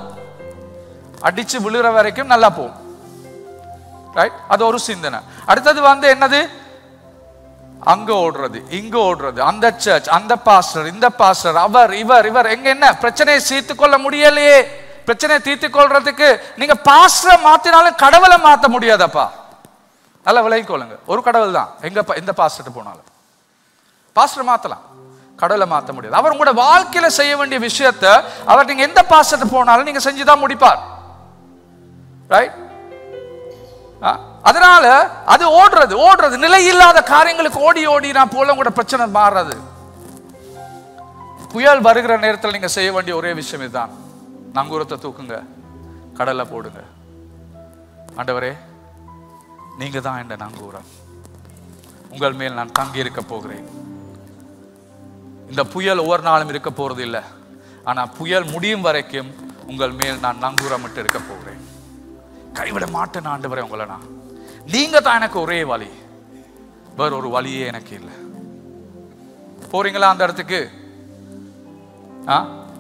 அடிச்சு விழுற வரைக்கும் நல்லா போகும். ரைட்? அது ஒரு சிந்தனை. அடுத்தது வந்து என்னது, அங்க ஓடுறது இங்க ஓடுறது, அந்த சர்ச், அந்த பாஸ்டர், இந்த பாஸ்டர், அவர் இவர் இவர், எங்க என்ன பிரச்சனையை தீர்த்து கொள்ள முடியலையே, பிரச்சனையை தீர்த்து கொள்றதுக்கு நீங்க பாஸ்டரை மாத்தினாலும் கடவுளை மாற்ற முடியாதப்பா. நல்லா விளங்கிக்கொள்ளுங்க. ஒரு கடவுள் தான். எந்த பாஸ்டர் போனாலும் பாஸ்டர் மாத்தலாம், கடவுளை மாற்ற முடியாது. அவர் உங்களோட வாழ்க்கையில செய்ய வேண்டிய விஷயத்தை அவர் நீங்க எந்த பாஸ்டர் போனாலும் நீங்க செஞ்சுதான் முடிப்பார். ரைட்? அதனால அது ஓடுறது நிலை இல்லாத காரியங்களுக்கு ஓடி ஓடி நான் போல உங்களோட பிரச்சனை மாறுறது. புயல் வருகிற நேரத்தில் நீங்க செய்ய வேண்டிய ஒரே விஷயம் இதுதான். நங்கூரத்தை தூக்குங்க, கடல்ல போடுங்க. ஆண்டவரே, நீங்க தான் என்ற நங்கூரம், உங்கள் மேல் நான் தங்கி இருக்க போகிறேன். இந்த புயல் ஒவ்வொரு நாளும் இருக்க போறது இல்லை, ஆனா புயல் முடியும் வரைக்கும் உங்கள் மேல் நான் நங்கூரமிட்டு இருக்க போகிறேன். கைவிட மாட்டேன் ஆண்டவரே உங்களை. நான் நீங்க தான் எனக்கு ஒரே வழி, வேற ஒரு வழியே எனக்கு இல்லை. போறீங்களா அந்த இடத்துக்கு?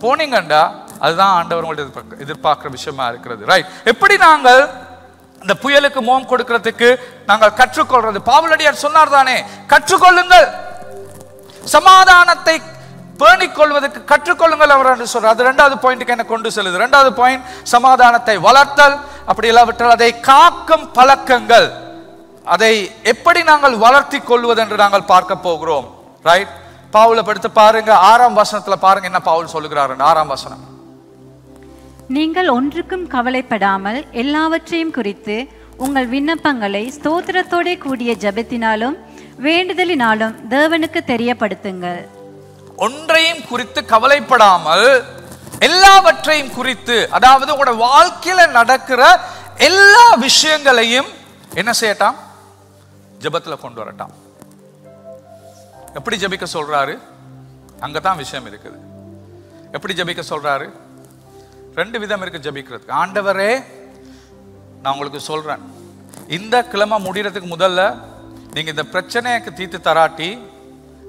போனீங்கண்டா அதுதான் ஆண்டவர் உங்கள்ட்ட எதிர்பார்க்கிற விஷயமா இருக்கிறது. ரைட்? எப்படி நாங்கள் இந்த புயலுக்கு முகம் கொடுக்கிறதுக்கு நாங்கள் கற்றுக்கொள்றது? பவுலடியார் சொன்னார் தானே, கற்றுக்கொள்ளுங்கள், சமாதானத்தை பேணிக் கொள்வதற்கு கற்றுக்கொள்ளுங்கள் அவர் என்று சொல்றார். அது ரெண்டாவது பாயிண்ட்டுக்கு என்ன கொண்டு செல்லுது. ரெண்டாவது பாயிண்ட், சமாதானத்தை வளர்த்தல், அப்படி இல்லாவிட்டால் அதை காக்கும் பழக்கங்கள், அதை எப்படி நாங்கள் வளர்த்தி கொள்வது என்று நாங்கள் பார்க்க போகிறோம். ரைட்? பவுலை படித்து பாருங்க, 6ஆம் வசனத்துல பாருங்க என்ன பவுல் சொல்லுகிறார். 6ஆம் வசனம், நீங்கள் ஒன்றுக்கும் கவலைப்படாமல் எல்லாவற்றையும் குறித்து உங்கள் விண்ணப்பங்களை ஸ்தோத்திரத்தோட கூடிய ஜெபத்தினாலும் வேண்டுதலினாலும் தேவனுக்கு தெரியப்படுத்துங்கள். ஒன்றையும் குறித்து கவலைப்படாமல் எல்லாவற்றையும் குறித்து, அதாவது உங்களோட வாழ்க்கையில நடக்கிற எல்லா விஷயங்களையும் என்ன செய்யட்டாம்? ஜெபத்துல கொண்டு வரட்டாம். எப்படி ஜெபிக்க சொல்றாரு? அங்கதான் விஷயம் இருக்குது. எப்படி ஜெபிக்க சொல்றாரு? 2 விதம் இருக்கு ஜெபிக்கிறதுக்கு. ஆண்டவரே, நான் உங்களுக்கு சொல்றேன், இந்த கிழமை முடிகிறதுக்கு முதல்ல நீங்க இந்த பிரச்சனைக்கு தீர்த்து தராட்டி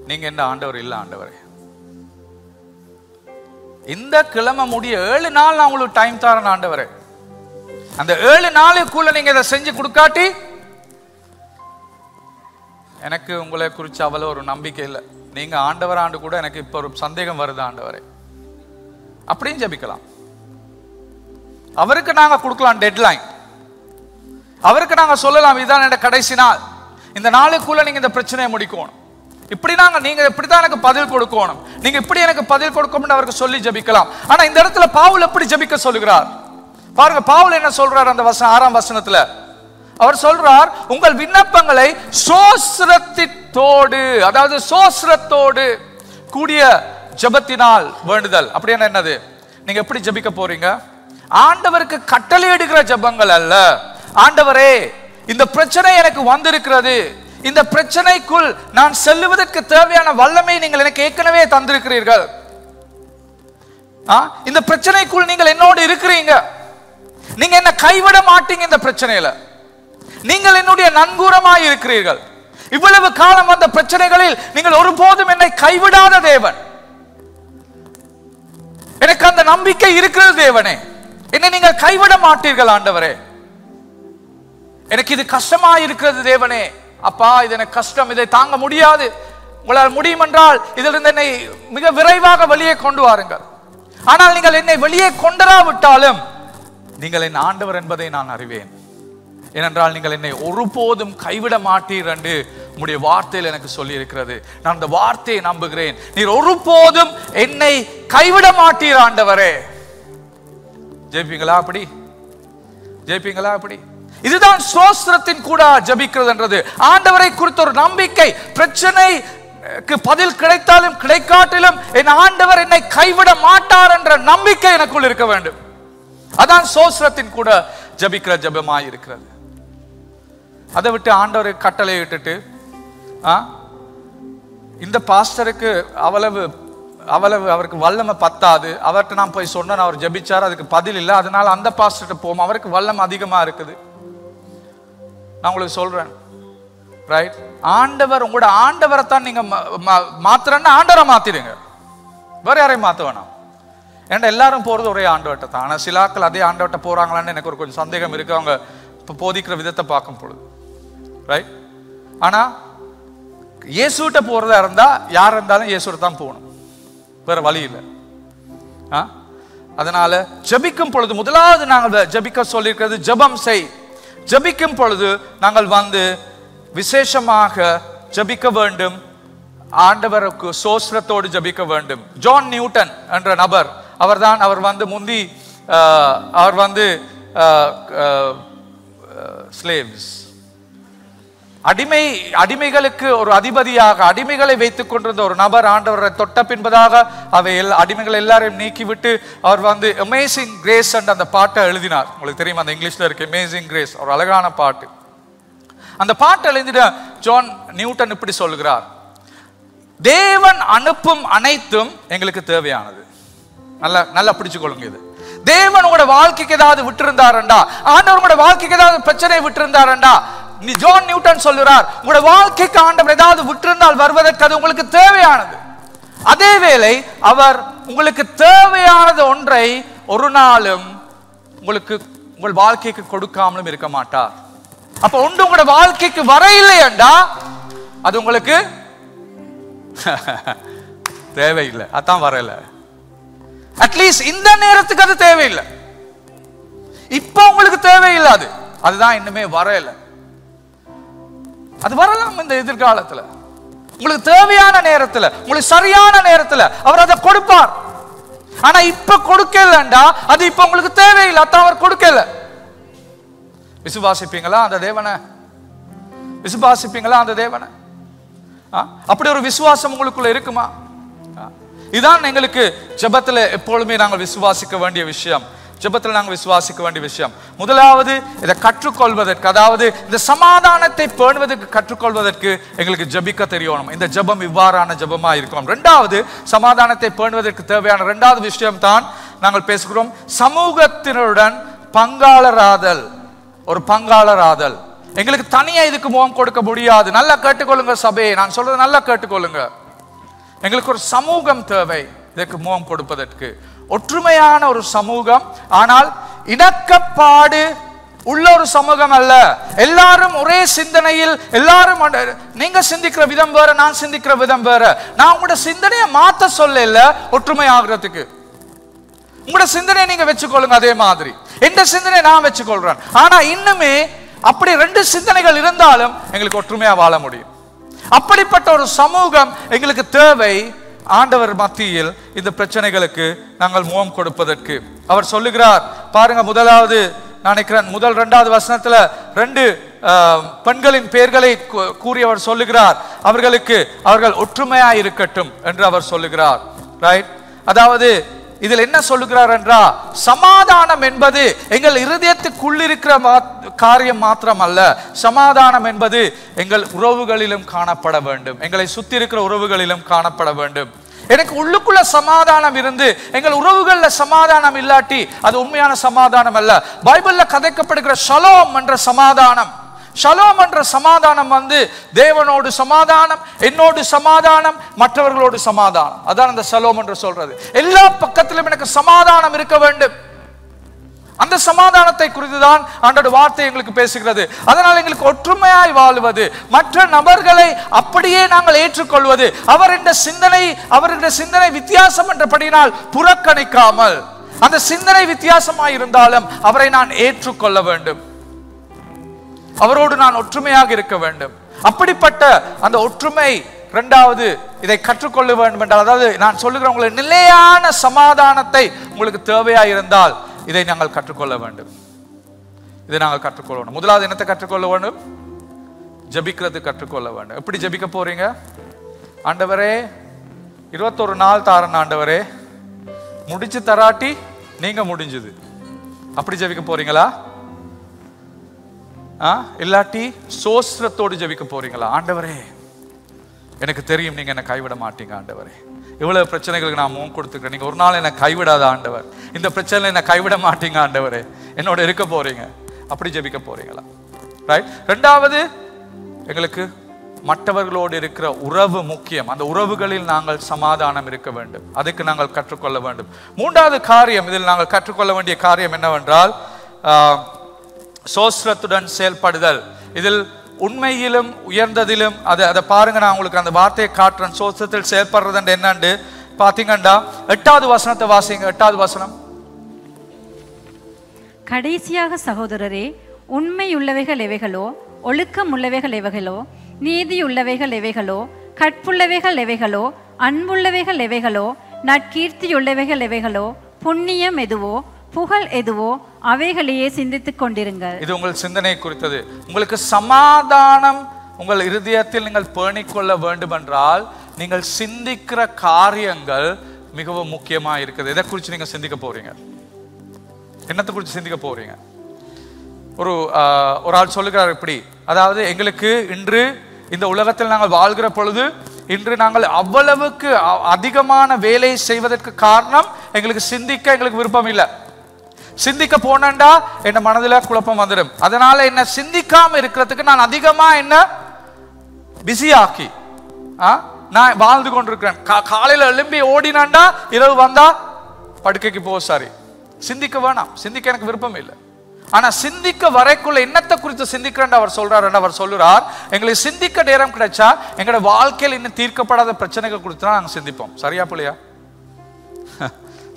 நீங்க என்ன ஆண்டவர் இல்லை. ஆண்டவரே, இந்த கிழமை முடிய 7 நாள் நான் உங்களுக்கு டைம் தரேன் ஆண்டவரே. அந்த 7 நாளுக்குள்ள நீங்க இதை செஞ்சு கொடுக்காட்டி எனக்கு உங்களை குறித்து அவ்வளவு ஒரு நம்பிக்கை இல்லை. நீங்க ஆண்டவர் ஆண்டு கூட எனக்கு இப்ப ஒரு சந்தேகம் வருது ஆண்டவரே. அப்படின்னு ஜெபிக்கலாம். அவருக்கு நாங்க கொடுக்கலாம் டெட்லைன். அவருக்கு நாங்க சொல்லலாம், இதுதான் என் கடைசி நாள், இந்த நாளுக்குள்ள நீங்க இந்த பிரச்சனையை முடிக்கணும், இப்படி நீங்க இப்படிதான் எனக்கு பதில் கொடுக்கணும், நீங்க இப்படி எனக்கு பதில் கொடுக்கணும்னு அவருக்கு சொல்லி ஜெபிக்கலாம். ஆனா இந்த இடத்துல பவுல் எப்படி ஜெபிக்க சொல்லுகிறார் பாருங்க. பவுல் என்ன சொல்றார் அந்த 6ஆம் வசனத்துல? அவர் சொல்றார், உங்கள் விண்ணப்பங்களை சோஸ்ரத்தோடு, அதாவது சோஸ்ரத்தோடு கூடிய ஜெபத்தினால் வேண்டுதல். அப்படி என்னது? நீங்க எப்படி ஜெபிக்க போறீங்க? ஆண்டவருக்கு கட்டளை எடுக்கிற ஜெபங்கள் அல்ல. ஆண்டவரே, இந்த பிரச்சனை எனக்கு வந்திருக்கிறது, இந்த பிரச்சனைக்குள் நான் செல்லுவதற்கு தேவையான வல்லமை நீங்கள் எனக்கு ஏற்கனவே தந்திருக்கிறீர்கள். இந்த பிரச்சனைக்குள் நீங்கள் என்னோடு இருக்கிறீங்க. நீங்க என்ன கைவிட மாட்டீங்க. இந்த பிரச்சனையில நீங்கள் என்னுடைய நன்கூரமாய் இருக்கிறீர்கள். இவ்வளவு காலம் அந்த பிரச்சனைகளில் நீங்கள் ஒருபோதும் என்னை கைவிடாத தேவன். எனக்கு அந்த நம்பிக்கை இருக்கிறது தேவனே. என்னை நீங்கள் கைவிட மாட்டீர்கள் ஆண்டவரே. எனக்கு இது கஷ்டமா இருக்கிறது தேவனே. அப்பா, இது எனக்கு கஷ்டம், இதை தாங்க முடியாது. உங்களால் முடியும் என்றால் இதிலிருந்து என்னை மிக விரைவாக வெளியே கொண்டு வாருங்கள். ஆனால் நீங்கள் என்னை வெளியே கொண்டராவிட்டாலும் நீங்கள் என் ஆண்டவர் என்பதை நான் அறிவேன். ஏனென்றால் நீங்கள் என்னை ஒருபோதும் கைவிட மாட்டீர் என்று உம்முடைய வார்த்தையில் எனக்கு சொல்லி இருக்கிறது. நான் அந்த வார்த்தையை நம்புகிறேன். நீர் ஒருபோதும் என்னை கைவிட மாட்டீர் ஆண்டவரே. ஜெயிப்பீங்களா அப்படி? ஜெயிப்பீங்களா அப்படி? இதுதான் ஸ்தோத்திரத்தின் கூட ஜெபிக்கிறது என்றது. ஆண்டவரை குறித்த ஒரு நம்பிக்கை. பிரச்சனைக்கு பதில் கிடைத்தாலும் கிடைக்காட்டிலும் என் ஆண்டவர் என்னை கைவிட மாட்டார் என்ற நம்பிக்கை எனக்குள் இருக்க வேண்டும். அதான் ஸ்தோத்திரத்தின் கூட ஜெபிக்கிற ஜெபமாய் இருக்கிறது. அதை விட்டு ஆண்டவருக்கு கட்டளை விட்டுட்டு இந்த பாஸ்டருக்கு அவ்வளவு அவருக்கு வல்லமை பத்தாது, அவர்கிட்ட நான் போய் சொன்னேன், அவர் ஜெபிச்சார், அதுக்கு பதில் இல்லை, அதனால அந்த பாஸ்டர்கிட்ட போவோம், அவருக்கு வல்லமை அதிகமா இருக்குது. நான் உங்களுக்கு சொல்றேன், ரைட்? ஆண்டவர், உங்களோட ஆண்டவரை தான் நீங்க மாத்துறேன்னா ஆண்டவரை மாத்திடுங்க, வேற யாரையும் மாத்த வேணாம். ஏன்னா எல்லாரும் போறது ஒரே ஆண்டவர்கிட்ட தான். ஆனா சிலாக்கள் அதே ஆண்டவர்கிட்ட போறாங்களான்னு எனக்கு ஒரு கொஞ்சம் சந்தேகம் இருக்கு, அவங்க இப்போ போதிக்கிற விதத்தை பார்க்கும் பொழுது, ரைட்? ஆனா இயேசுகிட்ட போறதா இருந்தா யார் இருந்தாலும் இயேசுகிட்ட தான் போகணும், வேற வழி இல்லை. அதனால ஜெபிக்கும் பொழுது முதலாவது நாங்கள் ஜெபிக்க சொல்லியிருக்கிறது ஜெபம் செய். ஜெபிக்கும் பொழுது நாங்கள் விசேஷமாக ஜெபிக்க வேண்டும், ஆண்டவருக்கு சோஸ்ரத்தோடு ஜெபிக்க வேண்டும். ஜான் நியூட்டன் என்ற நபர், அவர் முந்தி ஸ்லேவ்ஸ், அடிமைகளுக்கு ஒரு அதிபதியாக அடிமைகளை வைத்துக் கொண்டிருந்த ஒரு நபர் ஆண்டவரை தொட்ட பின்பதாக அவை அடிமைகள் எல்லாரையும் நீக்கிவிட்டு அவர் அமேசிங் கிரேஸ் என்ற அந்த பாட்டை எழுதினார். உங்களுக்கு தெரியும், அந்த இங்கிலீஷ்ல இருக்கு அமேசிங் கிரேஸ், ஒரு அழகான பாட்டு. அந்த பாட்டை எழுதின ஜான் நியூட்டன் இப்படி சொல்கிறார், தேவன் அனுப்பும் அனைத்தும் எங்களுக்கு தேவையானது. நல்லா பிடிச்சுக்கொள்ளுங்க இது. தேவன் உங்களோட வாழ்க்கைக்கு ஏதாவது விட்டு இருந்தாரண்டா, ஆண்டவர் உங்களோட வாழ்க்கைக்கு ஏதாவது பிரச்சனை விட்டு இருந்தாரண்டா, ஜான் நியூட்டன் சொல்லுறார், உங்களோட வாழ்க்கைக்கு ஆண்டவர் ஏதாவது விட்டிருந்தால் வருவதற்கு அது உங்களுக்கு தேவையானது. அதே வேளை அவர் உங்களுக்கு தேவையானது ஒன்றை ஒரு நாளும் உங்கள் வாழ்க்கைக்கு கொடுக்காமலும் இருக்க மாட்டார். அப்ப ஒன்று உங்களோட வாழ்க்கைக்கு வர இல்லையண்டா அது உங்களுக்கு தேவையில்லை, அதான் வரல. அட்லீஸ்ட் இந்த நேரத்துக்கு அது தேவையில்லை, இப்ப உங்களுக்கு தேவையில்லை, அதுதான் இன்னுமே வரல. அது வரலாம் இந்த எதிர்காலத்துல, உங்களுக்கு தேவையான நேரத்துல, உங்களுக்கு சரியான நேரத்துல அவர் அதை கொடுப்பார். ஆனா இப்ப கொடுக்கலண்டா அது இப்ப உங்களுக்கு தேவையில்லை, அதான் அவர் கொடுக்கல. விசுவாசிப்பீங்களா அந்த தேவனை? விசுவாசிப்பீங்களா அந்த தேவனை? அப்படி ஒரு விசுவாசம் உங்களுக்குள்ள இருக்குமா? இதுதான் எங்களுக்கு ஜெபத்துல எப்பொழுதுமே நாங்கள் விசுவாசிக்க வேண்டிய விஷயம். ஜெபத்தில் நாங்கள் விசுவாசிக்க வேண்டிய விஷயம் முதலாவது இதை கற்றுக்கொள்வதற்கு, அதாவது இந்த சமாதானத்தை பேணுவதற்கு கற்றுக்கொள்வதற்கு எங்களுக்கு ஜெபிக்க தெரியணும். இந்த ஜெபம் இவ்வாறான ஜெபமா இருக்கணும். ரெண்டாவது, சமாதானத்தை பேணுவதற்கு தேவையான ரெண்டாவது விஷயம் தான் நாங்கள் பேசுகிறோம், சமூகத்தினருடன் பங்காளராதல். ஒரு பங்காளராதல். எங்களுக்கு தனியா இதுக்கு முகம் கொடுக்க முடியாது. நல்லா கேட்டுக்கொள்ளுங்க சபையை, நான் சொல்றது நல்லா கேட்டுக்கொள்ளுங்க. எங்களுக்கு ஒரு சமூகம் தேவை இதற்கு முகம் கொடுப்பதற்கு. ஒற்றுமையான ஒரு சமூகம், ஆனால் இணக்கப்பாடு உள்ள ஒரு சமூகம் அல்ல. எல்லாரும் ஒரே சிந்தனையில், எல்லாரும் நீங்க சிந்திக்கிற விதம் வேற, நான் சிந்திக்கிற விதம் வேற. நான் உங்களோட சிந்தனையை மாத்த சொல்லல ஒற்றுமை ஆகிறதுக்கு. உங்களோட சிந்தனையை நீங்க வச்சுக்கொள்ளுங்க, அதே மாதிரி எந்த சிந்தனை நான் வச்சுக்கொள்றேன். ஆனா இன்னுமே அப்படி ரெண்டு சிந்தனைகள் இருந்தாலும் எங்களுக்கு ஒற்றுமையா வாழ முடியும். அப்படிப்பட்ட ஒரு சமூகம் எங்களுக்கு தேவை. ஆண்டவர் மத்தியில் இந்த பிரச்சனைகளுக்கு நாங்கள் முகம் கொடுப்பதற்கு அவர் சொல்லுகிறார் பாருங்க. முதலாவது நினைக்கிறேன் முதல் 2வது வசனத்துல 2 பெண்களின் பெயர்களை கூறி அவர் சொல்லுகிறார், அவர்கள் ஒற்றுமையா இருக்கட்டும் என்று அவர் சொல்லுகிறார். ரைட்? அதாவது இதில் என்ன சொல்லுகிறார் என்றா, சமாதானம் என்பது எங்கள் இருதயத்துக்குள்ளிருக்கிற காரியம் மாத்திரம் அல்ல, சமாதானம் என்பது எங்கள் உறவுகளிலும் காணப்பட வேண்டும், எங்களை சுத்தி இருக்கிற உறவுகளிலும் காணப்பட வேண்டும். எனக்கு உள்ளுக்குள்ள சமாதானம் இருந்து எங்கள் உறவுகள்ல சமாதானம் இல்லாட்டி அது உண்மையான சமாதானம் அல்ல. பைபிள்ல கதைக்கப்படுகிற ஷலோம் என்ற சமாதானம், ஷலோம் என்ற சமாதானம் தேவனோடு சமாதானம், என்னோடு சமாதானம், மற்றவர்களோடு சமாதானம். அதான் அந்த ஷலோம் என்று சொல்றது. எல்லா பக்கத்திலும் எனக்கு சமாதானம் இருக்க வேண்டும். அந்த சமாதானத்தை குறித்துதான் ஆண்டவருடைய வார்த்தை எங்களுக்கு பேசுகிறது. அதனால் எங்களுக்கு ஒற்றுமையாய் வாழ்வது, மற்ற நபர்களை அப்படியே நாங்கள் ஏற்றுக்கொள்வது, அவருடைய சிந்தனை வித்தியாசம் என்றபடினால் புறக்கணிக்காமல், அந்த சிந்தனை வித்தியாசமாய் இருந்தாலும் அவரை நான் ஏற்றுக்கொள்ள வேண்டும், அவரோடு நான் ஒற்றுமையாக இருக்க வேண்டும். அப்படிப்பட்ட அந்த ஒற்றுமை இரண்டாவது இதை கற்றுக்கொள்ள வேண்டும் என்றால், அதாவது நான் சொல்லுகிறேன், உங்களுக்கு நிலையான சமாதானத்தை உங்களுக்கு தேவையா இருந்தால் இதை நாங்கள் கற்றுக்கொள்ள வேண்டும். இதை நாங்கள் கற்றுக்கொள்ள வேண்டும். முதலாவது என்னத்தை கற்றுக்கொள்ள வேண்டும்? ஜபிக்கிறது கற்றுக்கொள்ள வேண்டும். எப்படி ஜபிக்க போறீங்க? ஆண்டவரே 21 நாள் தாரன், ஆண்டவரே முடிச்சு தராட்டி நீங்க முடிஞ்சது, அப்படி ஜபிக்க போறீங்களா? இல்லாட்டி சோஸ்திரத்தோடு ஜபிக்க போறீங்களா? ஆண்டவரே எனக்கு தெரியும் நீங்க என்ன கைவிட மாட்டீங்க ஆண்டவரே, இவ்வளவு பிரச்சனைகளுக்கு நான் முகம் கொடுத்துக்கிறேன், நீங்க ஒரு நாள் என்ன கைவிடாத ஆண்டவர், இந்த பிரச்சனை என்ன கைவிட மாட்டீங்க ஆண்டவரே, என்னோட இருக்க போறீங்க, அப்படி ஜெபிக்க போறீங்களா? ரைட். ரெண்டாவது, எங்களுக்கு மற்றவர்களோடு இருக்கிற உறவு முக்கியம். அந்த உறவுகளில் நாங்கள் சமாதானம் இருக்க வேண்டும், அதுக்கு நாங்கள் கற்றுக்கொள்ள வேண்டும். மூன்றாவது காரியம், இதில் நாங்கள் கற்றுக்கொள்ள வேண்டிய காரியம் என்னவென்றால் சோஸ்திரத்துடன் செயல்படுதல். இதில் உண்மையிலும் உயர்ந்ததிலும் அதை பாருங்க, நான் உங்களுக்கு அந்த வார்த்தையை காட்டுறேன். சோஸ்திரத்தில் செயல்படுறது என்னன்னு பாத்தீங்கன்னா 8வது வசனத்தை வாசிங்க. 8வது வசனம். கடைசியாக சகோதரரே, உண்மை உள்ளவைகள் எவைகளோ, ஒழுக்கம் உள்ளவைகள் எவைகளோ, நீதி உள்ளவைகள் எவைகளோ, கற்புள்ளவைகள் எவைகளோ, அன்புள்ளவைகள் எவைகளோ, நற்கீர்த்தியுள்ளவைகள் எவைகளோ, புண்ணியம் எதுவோ, புகழ் எதுவோ, அவைகளையே சிந்தித்துக் கொண்டிருங்கள். இது உங்கள் சிந்தனை குறித்தது. உங்களுக்கு சமாதானம் உங்கள் இருதயத்தில் நீங்கள் பேணிக்கொள்ள வேண்டும் என்றால் நீங்கள் சிந்திக்கிற காரியங்கள் மிகவும் முக்கியமா இருக்குது. எதை குறித்து நீங்க சிந்திக்க போறீங்க? என்னத்தை குறித்து சிந்திக்க போறீங்க? ஒரு ஆள் சொல்லுகிறார் இப்படி, அதாவது எங்களுக்கு இன்று இந்த உலகத்தில் நாங்கள் வாழ்கிற பொழுது இன்று நாங்கள் அவ்வளவுக்கு அதிகமான வேலை செய்வதற்கு காரணம் எங்களுக்கு சிந்திக்க எங்களுக்கு விருப்பம் இல்லை. சிந்திக்க போனேன்டா என் மனதில் குழப்பம் வந்துடும். அதனால என்ன சிந்திக்காம இருக்கிறதுக்கு நான் அதிகமா என்ன பிஸியாக்கி நான் வாழ்ந்து கொண்டிருக்கிறேன். காலையில எழும்பி ஓடினாண்டா இரவு வந்தா படுக்கைக்கு போ. சரி, சிந்திக்க வேணாம், சிந்திக்க எனக்கு விருப்பம் இல்லை. ஆனா சிந்திக்க வரைக்குள்ள என்னத்தை குறித்து சிந்திக்கிறேன் அவர் சொல்றார், எங்களுக்கு சிந்திக்க நேரம் கிடைச்சா எங்களோட வாழ்க்கையில் இன்னும் தீர்க்கப்படாத பிரச்சனைகள் குறித்து தான் நாங்கள் சிந்திப்போம். சரியா பிள்ளையா?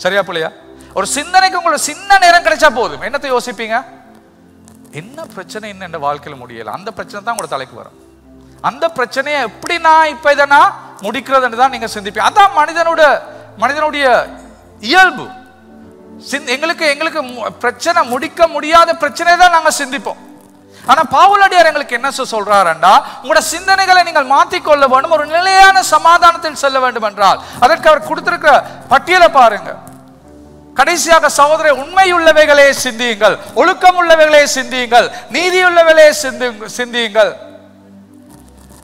சரியா பிள்ளையா? ஒரு சிந்தனைக்கு உங்களுக்கு சின்ன நேரம் கிடைச்சா போதும். என்னத்தை யோசிப்பீங்க? என்ன பிரச்சனை இன்னும் என் வாழ்க்கையில் முடியல, அந்த பிரச்சனை தான் உங்களோட தலைக்கு வரும். அந்த பிரச்சனையை எப்படி நான் இப்ப இதை நான் முடிக்கிறதுன்னு தான் நீங்க சிந்திப்பீங்க. அதான் மனிதனுடைய இயல்பு. எங்களுக்கு பிரச்சனை முடிக்க முடியாத பிரச்சனை தான் நாங்க சிந்திப்போம். ஆனா பவுலடியார் எங்களுக்கு என்ன சொல்றாருண்டா, உங்களோட சிந்தனைகளை நீங்கள் மாற்றிக்கொள்ள வேண்டும், ஒரு நிலையான சமாதானத்தில் செல்ல வேண்டும் என்றால் அதற்கு அவர் கொடுத்திருக்கிற பட்டியலை பாருங்க. கடைசியாக சகோதரே, உண்மையுள்ளவைகளே சிந்தியுங்கள், ஒழுக்கம் உள்ளவைகளே சிந்தியுங்கள், நீதியுள்ளவைகளே சிந்தியுங்கள்,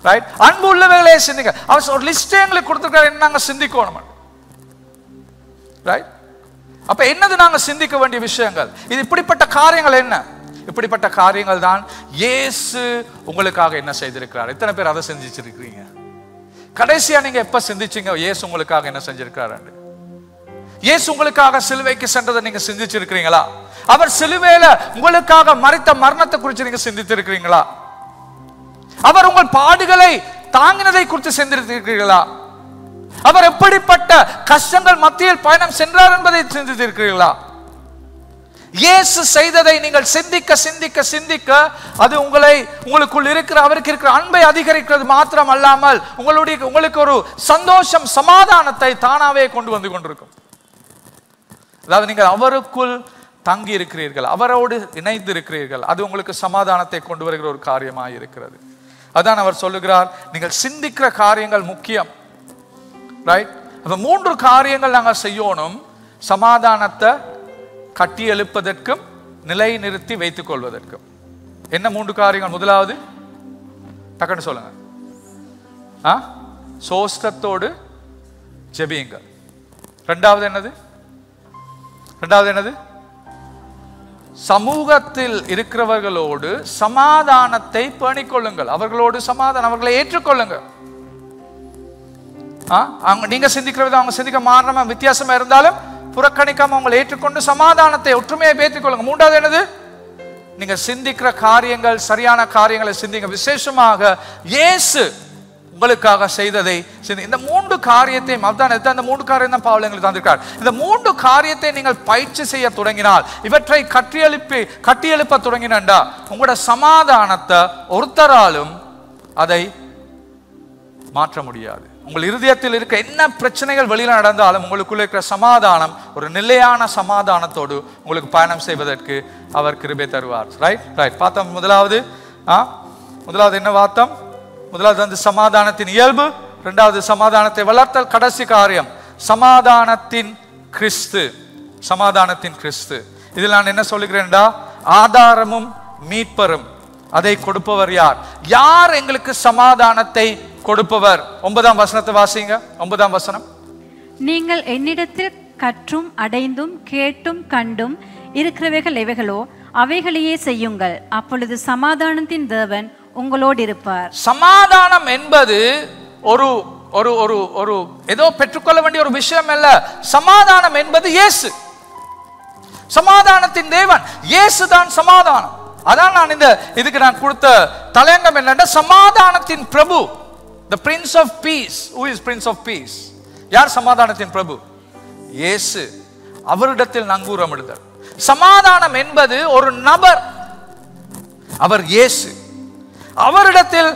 ரைட், அன்பு உள்ளவைகளே சிந்தியுங்கள். அவர் ஒரு லிஸ்ட் எங்களுக்கு கொடுத்திருக்காரு, நாங்க சிந்திக்கணும். ரைட். அப்ப என்னது நாங்க சிந்திக்க வேண்டிய விஷயங்கள்? இது இப்படிப்பட்ட காரியங்கள் என்ன? இப்படிப்பட்ட காரியங்கள் தான் இயேசு உங்களுக்காக என்ன செய்திருக்கிறார். எத்தனை பேர் அதை சிந்திச்சிருக்கிறீங்க? கடைசியா நீங்க எப்ப சிந்திச்சீங்க இயேசு உங்களுக்காக என்ன செஞ்சிருக்கிறார்? இயேசு உங்களுக்காக சிலுவைக்கு சென்றதை நீங்க சிந்திச்சிருக்கிறீங்களா? அவர் சிலுவையில உங்களுக்காக மரித்த மரணத்தை குறித்து நீங்க சிந்தித்திருக்கிறீங்களா? அவர் உங்கள் பாடுகளை தாங்கினதை குறித்து சிந்தித்திருக்கிறீர்களா? அவர் எப்படிப்பட்ட கஷ்டங்கள் மத்தியில் பயணம் சென்றார் என்பதை சிந்தித்திருக்கிறீர்களா? இயேசு செய்ததை நீங்கள் சிந்திக்க சிந்திக்க சிந்திக்க அது உங்களுக்குள் இருக்கிற அவருக்கு இருக்கிற அன்பை அதிகரிக்கிறது மாத்திரம் அல்லாமல் உங்களுக்கு ஒரு சந்தோஷம், சமாதானத்தை தானாவே கொண்டு வந்து கொண்டிருக்கும். அதாவது நீங்கள் அவருக்குள் தங்கி இருக்கிறீர்கள், அவரோடு இணைந்து இருக்கிறீர்கள், அது உங்களுக்கு சமாதானத்தை கொண்டு வருகிற ஒரு காரியமாக இருக்கிறது. அதான் அவர் சொல்லுகிறார், நீங்கள் சிந்திக்கிற காரியங்கள் முக்கியம். ரைட். அப்ப 3 காரியங்கள் நாங்கள் செய்யணும். சமாதானத்தை கட்டி எழுப்பதற்கும் நிலை நிறுத்தி வைத்துக் கொள்வதற்கும். என்ன 3 காரியங்கள்? முதலாவது டக்குன்னு சொல்லுங்க. சோஸ்தத்தோடு ஜெபியுங்க. ரெண்டாவது என்னது? சமூகத்தில் இருக்கிறவர்களோடு சமாதானத்தை பேணிக்கொள்ளுங்கள். அவர்களோடு சமாதானம், அவர்களை ஏற்றுக்கொள்ளுங்க. நீங்க சிந்திக்கிற விதம் அவங்க சிந்திக்க மாறாம வித்தியாசமா இருந்தாலும் புறக்கணிக்காம அவங்களை ஏற்றுக்கொண்டு சமாதானத்தை ஒற்றுமையை பேற்றிக்கொள்ளுங்க. மூன்றாவது என்னது? நீங்க சிந்திக்கிற காரியங்கள் சரியான காரியங்களை சிந்திங்க. விசேஷமாக இயேசு உங்களுக்காக செய்ததை இந்த 3 காரியத்தையும் அந்த 3 காரியம் தான் பவுல் எங்களுக்கு தந்திருக்கார். இந்த 3 காரியத்தை நீங்கள் பயிற்சி செய்ய தொடங்கினால், இவற்றை கட்டி எழுப்ப தொடங்கினா உங்களோட சமாதானத்தை ஒருத்தராலும் அதை மாற்ற முடியாது. உங்கள் இருதயத்தில் இருக்க என்ன பிரச்சனைகள் வெளியில நடந்தாலும் உங்களுக்குள்ள இருக்கிற சமாதானம் ஒரு நிலையான சமாதானத்தோடு உங்களுக்கு பயணம் செய்வதற்கு அவர் கிருபை தருவார். ரைட் பார்த்தோம். முதலாவது என்ன வார்த்தம்? முதலாவது வந்து சமாதானத்தின் இயல்பு, இரண்டாவது சமாதானத்தை வளர்த்தல், கடைசி காரியம் சமாதானத்தின் கிறிஸ்து. இதில் நான் என்ன சொல்லுகிறேன்டா, ஆதாரமும் மீட்பரும். அதை கொடுப்பவர் யார்? யார் எங்களுக்கு சமாதானத்தை கொடுப்பவர்? 9ஆம் வசனத்தை வாசிங்க. 9ஆம் வசனம். நீங்கள் என்னிடத்தில் கற்றும் அடைந்தும் கேட்டும் கண்டும் இருக்கிறவைகள் எவைகளோ அவைகளையே செய்யுங்கள், அப்பொழுது சமாதானத்தின் தேவன் உங்களோடு இருப்பார். சமாதானம் என்பது ஒரு ஒரு ஒரு ஒரு ஏதோ பெற்றுக்கொள்ள வேண்டிய ஒரு விஷயம் அல்ல. சமாதானம் என்பது இயேசு. சமாதானத்தின் தேவன் இயேசு தான் சமாதானம். அதான் நான் இதுக்கு நான் கொடுத்த தலையங்கம் என்னன்னா, சமாதானத்தின் பிரபு, the prince of peace. Who is prince of peace? யார் சமாதானத்தின் பிரபு? இயேசு. அவரிடத்தில் நங்கூரமிடுதல். சமாதானம் என்பது ஒரு நபர், அவர் இயேசு. அவரிடத்தில்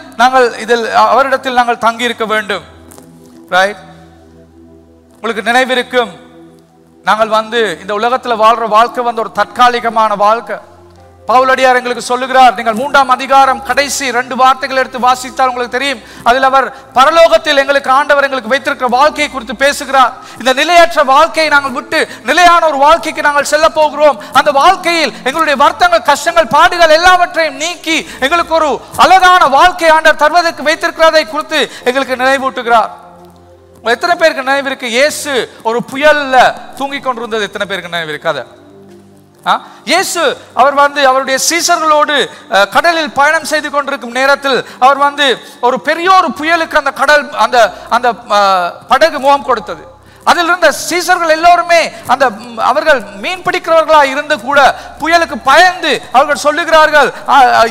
நாங்கள் தங்கி இருக்க வேண்டும். ரைட்? உங்களுக்கு நினைவிருக்கும், நாங்கள் வந்து இந்த உலகத்தில் வாழ்ற வாழ்க்கை வந்து ஒரு தற்காலிகமான வாழ்க்கை. பவுலடியார் எங்களுக்கு சொல்லுகிறார், நீங்கள் 3ஆம் அதிகாரம் கடைசி 2 வார்த்தைகள் எடுத்து வாசித்தால் உங்களுக்கு தெரியும். அதில் அவர் பரலோகத்தில் எங்களுக்கு ஆண்டவர் எங்களுக்கு வைத்திருக்கிற வாழ்க்கையை குறித்து பேசுகிறார். இந்த நிலையற்ற வாழ்க்கையை நாங்கள் விட்டு நிலையான ஒரு வாழ்க்கைக்கு நாங்கள் செல்ல போகிறோம். அந்த வாழ்க்கையில் எங்களுடைய வருத்தங்கள், கஷ்டங்கள், பாடுகள் எல்லாவற்றையும் நீக்கி எங்களுக்கு ஒரு அழகான வாழ்க்கை ஆண்டவர் தருவதற்கு வைத்திருக்கிறதை குறித்து எங்களுக்கு நினைவூட்டுகிறார். எத்தனை பேருக்கு நினைவிருக்கு இயேசு ஒரு புயல்ல தூங்கிக் கொண்டிருந்தது? எத்தனை பேருக்கு நினைவிருக்காத? இயேசு அவர் வந்து அவருடைய சீசர்களோடு கடலில் பயணம் செய்து கொண்டிருக்கும் நேரத்தில் அவர் வந்து ஒரு பெரிய ஒரு புயலுக்கு அந்த கடல் அந்த படகு முகம் கொடுத்தது. அதில் இருந்த சீசர்கள் எல்லோருமே அவர்கள் மீன் பிடிக்கிறவர்களாக இருந்து கூட புயலுக்கு பயந்து அவர்கள் சொல்லுகிறார்கள்,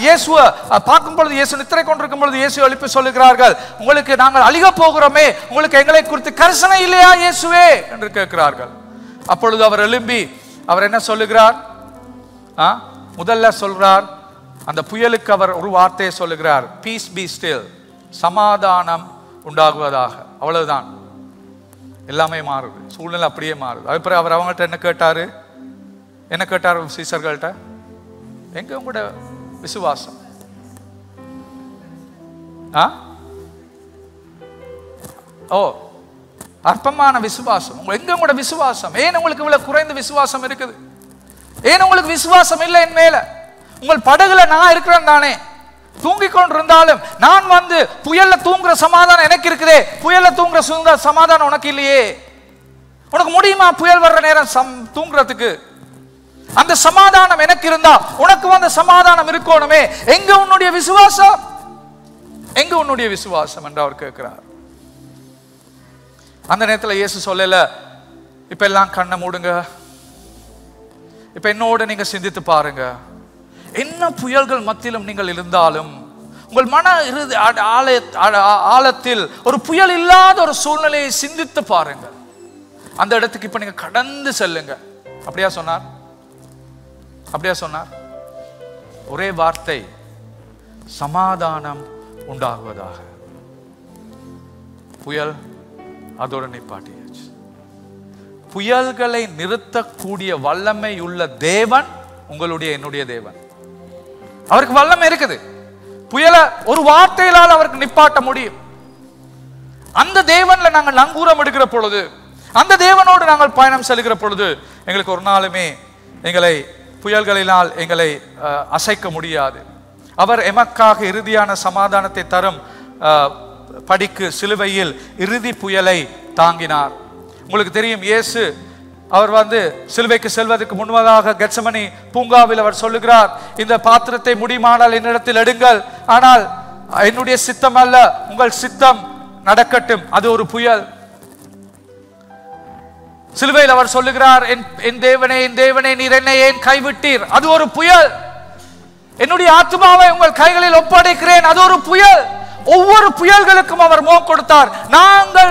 இயேசுவை பார்க்கும் பொழுது, இயேசு நித்திரை கொண்டிருக்கும் பொழுது இயேசு எழுப்பி சொல்லுகிறார்கள், உங்களுக்கு நாங்கள் அழிக போகிறோமே, உங்களுக்கு எங்களை குறித்து கரிசனை இல்லையா இயேசுவே என்று கேட்கிறார்கள். அப்பொழுது அவர் எழும்பி அவர் என்ன சொல்லுகிறார்? முதல்ல சொல்றார், அந்த புயலுக்கு அவர் ஒரு வார்த்தையை சொல்லுகிறார், பீஸ் பி ஸ்டில், சமாதானம் உண்டாகுவதாக. அவ்வளவுதான், எல்லாமே மாறுது, சூழ்நிலை அப்படியே மாறுது. அதுக்கப்புறம் அவர் அவங்கள்ட்ட என்ன கேட்டார் சீசர்கள்ட்ட? எங்க உங்களோட விசுவாசம்? அற்பமான விசுவாசம். எங்க உங்களோட விசுவாசம்? ஏன் உங்களுக்கு இவ்வளவு குறைந்த விசுவாசம் இருக்குது? ஏன் உங்களுக்கு விசுவாசம் இல்லை என் மேல? உங்கள் படகுல நான் இருக்கிறேன் தானே, தூங்கிக் கொண்டிருந்தாலும் நான் வந்து புயல்ல தூங்குற சமாதானம் எனக்கு இருக்குதே, புயல்ல தூங்குற சமாதானம் உனக்கு இல்லையே. உனக்கு முடியுமா புயல் வர்ற நேரம் தூங்குறதுக்கு? அந்த சமாதானம் எனக்கு இருந்தா உனக்கு அந்த சமாதானம் இருக்கணுமே. எங்க உன்னுடைய விசுவாசம்? எங்க உன்னுடைய விசுவாசம் என்று அவர் கேட்கிறார். அந்த நேரத்தில் இயேசு சொல்லல, இப்ப எல்லாம் கண்ணை மூடுங்க, இப்ப என்னோட நீங்க சிந்தித்து பாருங்க, என்ன புயல்கள் மத்தியிலும் நீங்கள் இருந்தாலும் உங்கள் மன ஆழத்தில் ஒரு புயல் இல்லாத ஒரு சூழ்நிலையை சிந்தித்து பாருங்க. அந்த இடத்துக்கு இப்ப நீங்க கடந்து செல்லுங்க. அப்படியா சொன்னார்? ஒரே வார்த்தை, சமாதானம் உண்டாகுவதாக. புயல் அதோட நிப்பாட்டியாச்சு. புயல்களை நிறுத்தக்கூடிய வல்லமை உள்ள தேவன் உங்களுடைய என்னுடைய தேவன். அவருக்கு வல்லமை இருக்குது. புயலை ஒரு வார்த்தையிலால் அவருக்கு நிப்பாட்ட முடியும். அந்த தேவன்ல நாங்கள் நங்கூரம் எடுக்கிற பொழுது, அந்த தேவனோடு நாங்கள் பயணம் செல்கிற பொழுது எங்களுக்கு ஒரு நாளுமே எங்களை புயல்களினால் எங்களை அசைக்க முடியாது. அவர் எமக்காக இறுதியான சமாதானத்தை தரும் படிக்கு சிலுவையில் இறுதி புயலை தாங்கினார். உங்களுக்கு தெரியும், இயேசு அவர் சிலுவைக்கு செல்வதற்கு முன்பதாக கெத்செமனி பூங்காவில் அவர் சொல்லுகிறார், இந்த பாத்திரத்தை முடியுமானால் என்னிடத்தில் எடுங்கள், ஆனால் என்னுடைய சித்தம் அல்ல உங்கள் சித்தம் நடக்கட்டும். அது ஒரு புயல். சிலுவையில் அவர் சொல்லுகிறார், என் தேவனே என் தேவனே நீர் என்னை ஏன் கைவிட்டீர். அது ஒரு புயல். என்னுடைய ஆத்துமாவை உங்கள் கைகளில் ஒப்படைக்கிறேன். அது ஒரு புயல். ஒவ்வொரு புயல்களுக்கும் அவர் முகம் கொடுத்தார். நாங்கள்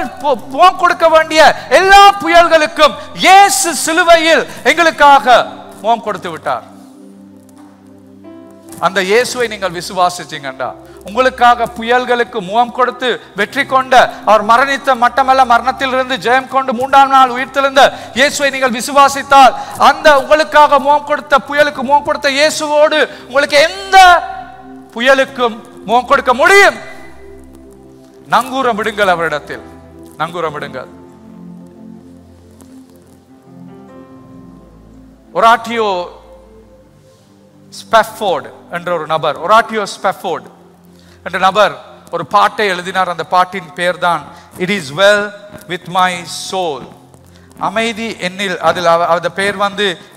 முகம் கொடுக்க வேண்டிய எல்லா புயல்களுக்கும் இயேசு சிலுவையில் எங்களுக்காக முகம் கொடுத்து விட்டார். அந்த இயேசுவை நீங்கள் விசுவாசிச்சீங்கண்டா, உங்களுக்காக புயல்களுக்கு முகம் கொடுத்து வெற்றி கொண்ட, அவர் மரணித்த மட்டுமல்ல மரணத்தில் இருந்து ஜெயம் கொண்டு 3ஆம் நாள் உயிர்த்தெழுந்த இயேசுவை நீங்கள் விசுவாசித்தால், அந்த உங்களுக்காக முகம் கொடுத்த புயலுக்கு முகம் கொடுத்த இயேசுவோடு உங்களுக்கு எந்த புயலுக்கும் முகம் கொடுக்க முடியும். நங்கூரம் விடுங்கள், அவரிடத்தில் நங்கூரம் விடுங்கள். ஒராட்டியோ ஸ்பெஃபோர்டு என்ற ஒரு நபர், ஒராட்டியோ ஸ்பெஃபோர்டு என்ற நபர் ஒரு பாட்டை எழுதினார். அந்த பாட்டின் பெயர் தான் it is well with my soul. அமைதி என்னில். அதில் அந்த பெயர்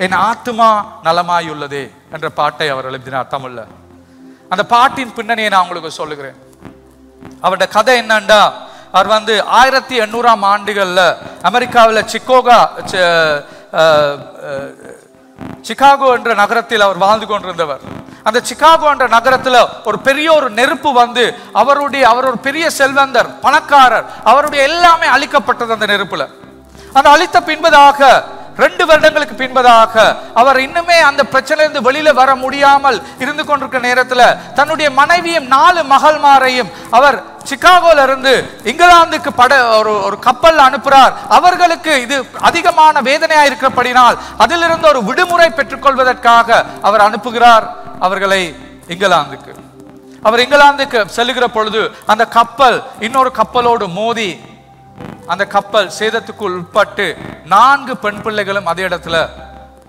என் ஆத்துமா நலமாயுள்ளதே என்ற பாட்டை அவர் எழுதினார் தமிழ்ல. அந்த பாட்டின் பின்னணியை நான் உங்களுக்கு சொல்லுகிறேன். அவருடைய கதை என்னண்டா, அவர் 1800ஆம் ஆண்டுகள்ல அமெரிக்காவில் சிகாகோ என்ற நகரத்தில் அவர் வாழ்ந்து கொண்டிருந்தவர். அந்த சிகாகோ என்ற நகரத்தில் ஒரு பெரிய ஒரு நெருப்பு அவர் ஒரு பெரிய செல்வந்தர், பணக்காரர், அவருடைய எல்லாமே அழிக்கப்பட்டது அந்த நெருப்புல. அந்த அழித்த பின்பதாக 2 வருடங்களுக்கு பின்பதாக அவர் இன்னுமே அந்த பிரச்சனையிலிருந்து வெளியில வர முடியாமல் இருந்து கொண்டிருக்கிற நேரத்தில் தன்னுடைய மனைவியும் 4 மகள்மாரையும் அவர் சிகாகோல இருந்து இங்கிலாந்துக்கு ஒரு கப்பல் அனுப்புறார். அவர்களுக்கு இது அதிகமான வேதனையா இருக்கிறபடினால் அதிலிருந்து ஒரு விடுமுறை பெற்றுக்கொள்வதற்காக அவர் அனுப்புகிறார் அவர்களை இங்கிலாந்துக்கு. அவர் இங்கிலாந்துக்கு செல்லுகிற பொழுது அந்த கப்பல் இன்னொரு கப்பலோடு மோதி அந்த கப்பல் சேதத்துக்குள் உட்பட்டு 4 பெண் பிள்ளைகளும் அதே இடத்துல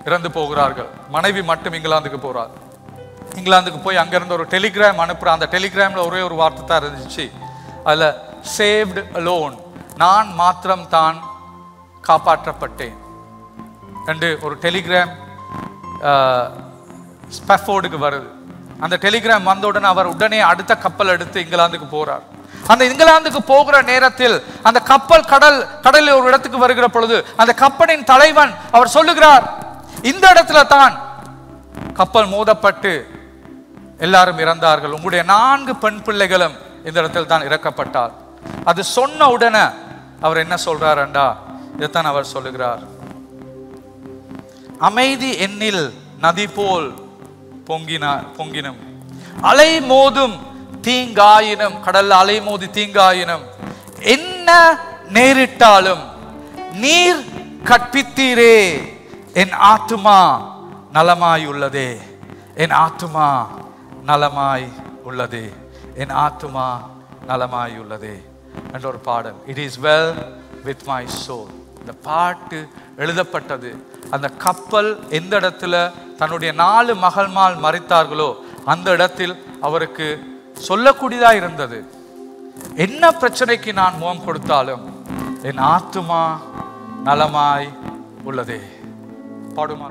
இறந்து போகிறார்கள். மனைவி மட்டும் இங்கிலாந்துக்கு போறார். இங்கிலாந்துக்கு போய் அங்கிருந்து ஒரு டெலிகிராம் அனுப்புற. அந்த டெலிகிராம்ல ஒரே ஒரு வார்த்தை தான் இருந்துச்சு, அதுல சேவ்டு அலோன், நான் மாத்திரம் தான் காப்பாற்றப்பட்டேன் என்று ஒரு டெலிகிராம் ஸ்பெஃபோர்டுக்கு வருது. அந்த டெலிகிராம் வந்த உடனே அவர் உடனே அடுத்த கப்பல் எடுத்து இங்கிலாந்துக்கு போறார். அந்த இங்கிலாந்துக்கு போகிற நேரத்தில் அந்த கப்பல் கடலில் ஒரு இடத்துக்கு வருகிற பொழுது அந்த கப்பலின் தலைவன் அவர் சொல்லுகிறார், இந்த இடத்துல தான் கப்பல் மோதப்பட்டு எல்லாரும் இறந்தார்கள், உங்களுடைய 4 பெண் பிள்ளைகளும் இந்த இடத்தில் தான் இறக்கப்பட்டார். அது சொன்ன உடனே அவர் என்ன சொல்றாருண்டா, இதைத்தான் அவர் சொல்லுகிறார், அமைதி என்னில் நதி போல் பொங்கினும், அலை மோதும் தீங்காயினும், கடல்ல அலை மோதி தீங்காயினும், என்ன நேரிட்டாலும் நீர் கற்பித்தீரே, என் ஆத்துமா நலமாய் உள்ளதே, என் ஆத்துமா நலமாய் உள்ளதே, என் ஆத்துமா நலமாய் உள்ளதே என்ற ஒரு பாடல். It is well with my soul. இந்த பாட்டு எழுதப்பட்டது அந்த கப்பல் எந்த இடத்துல தன்னுடைய 4 மகள்மால் மரித்தார்களோ அந்த இடத்தில் அவருக்கு சொல்லக்கூடியதா இருந்தது, என்ன பிரச்சனைக்கு நான் முகம் கொடுத்தாலும் என் ஆத்துமா நலமாய் உள்ளதே. பாடுமா.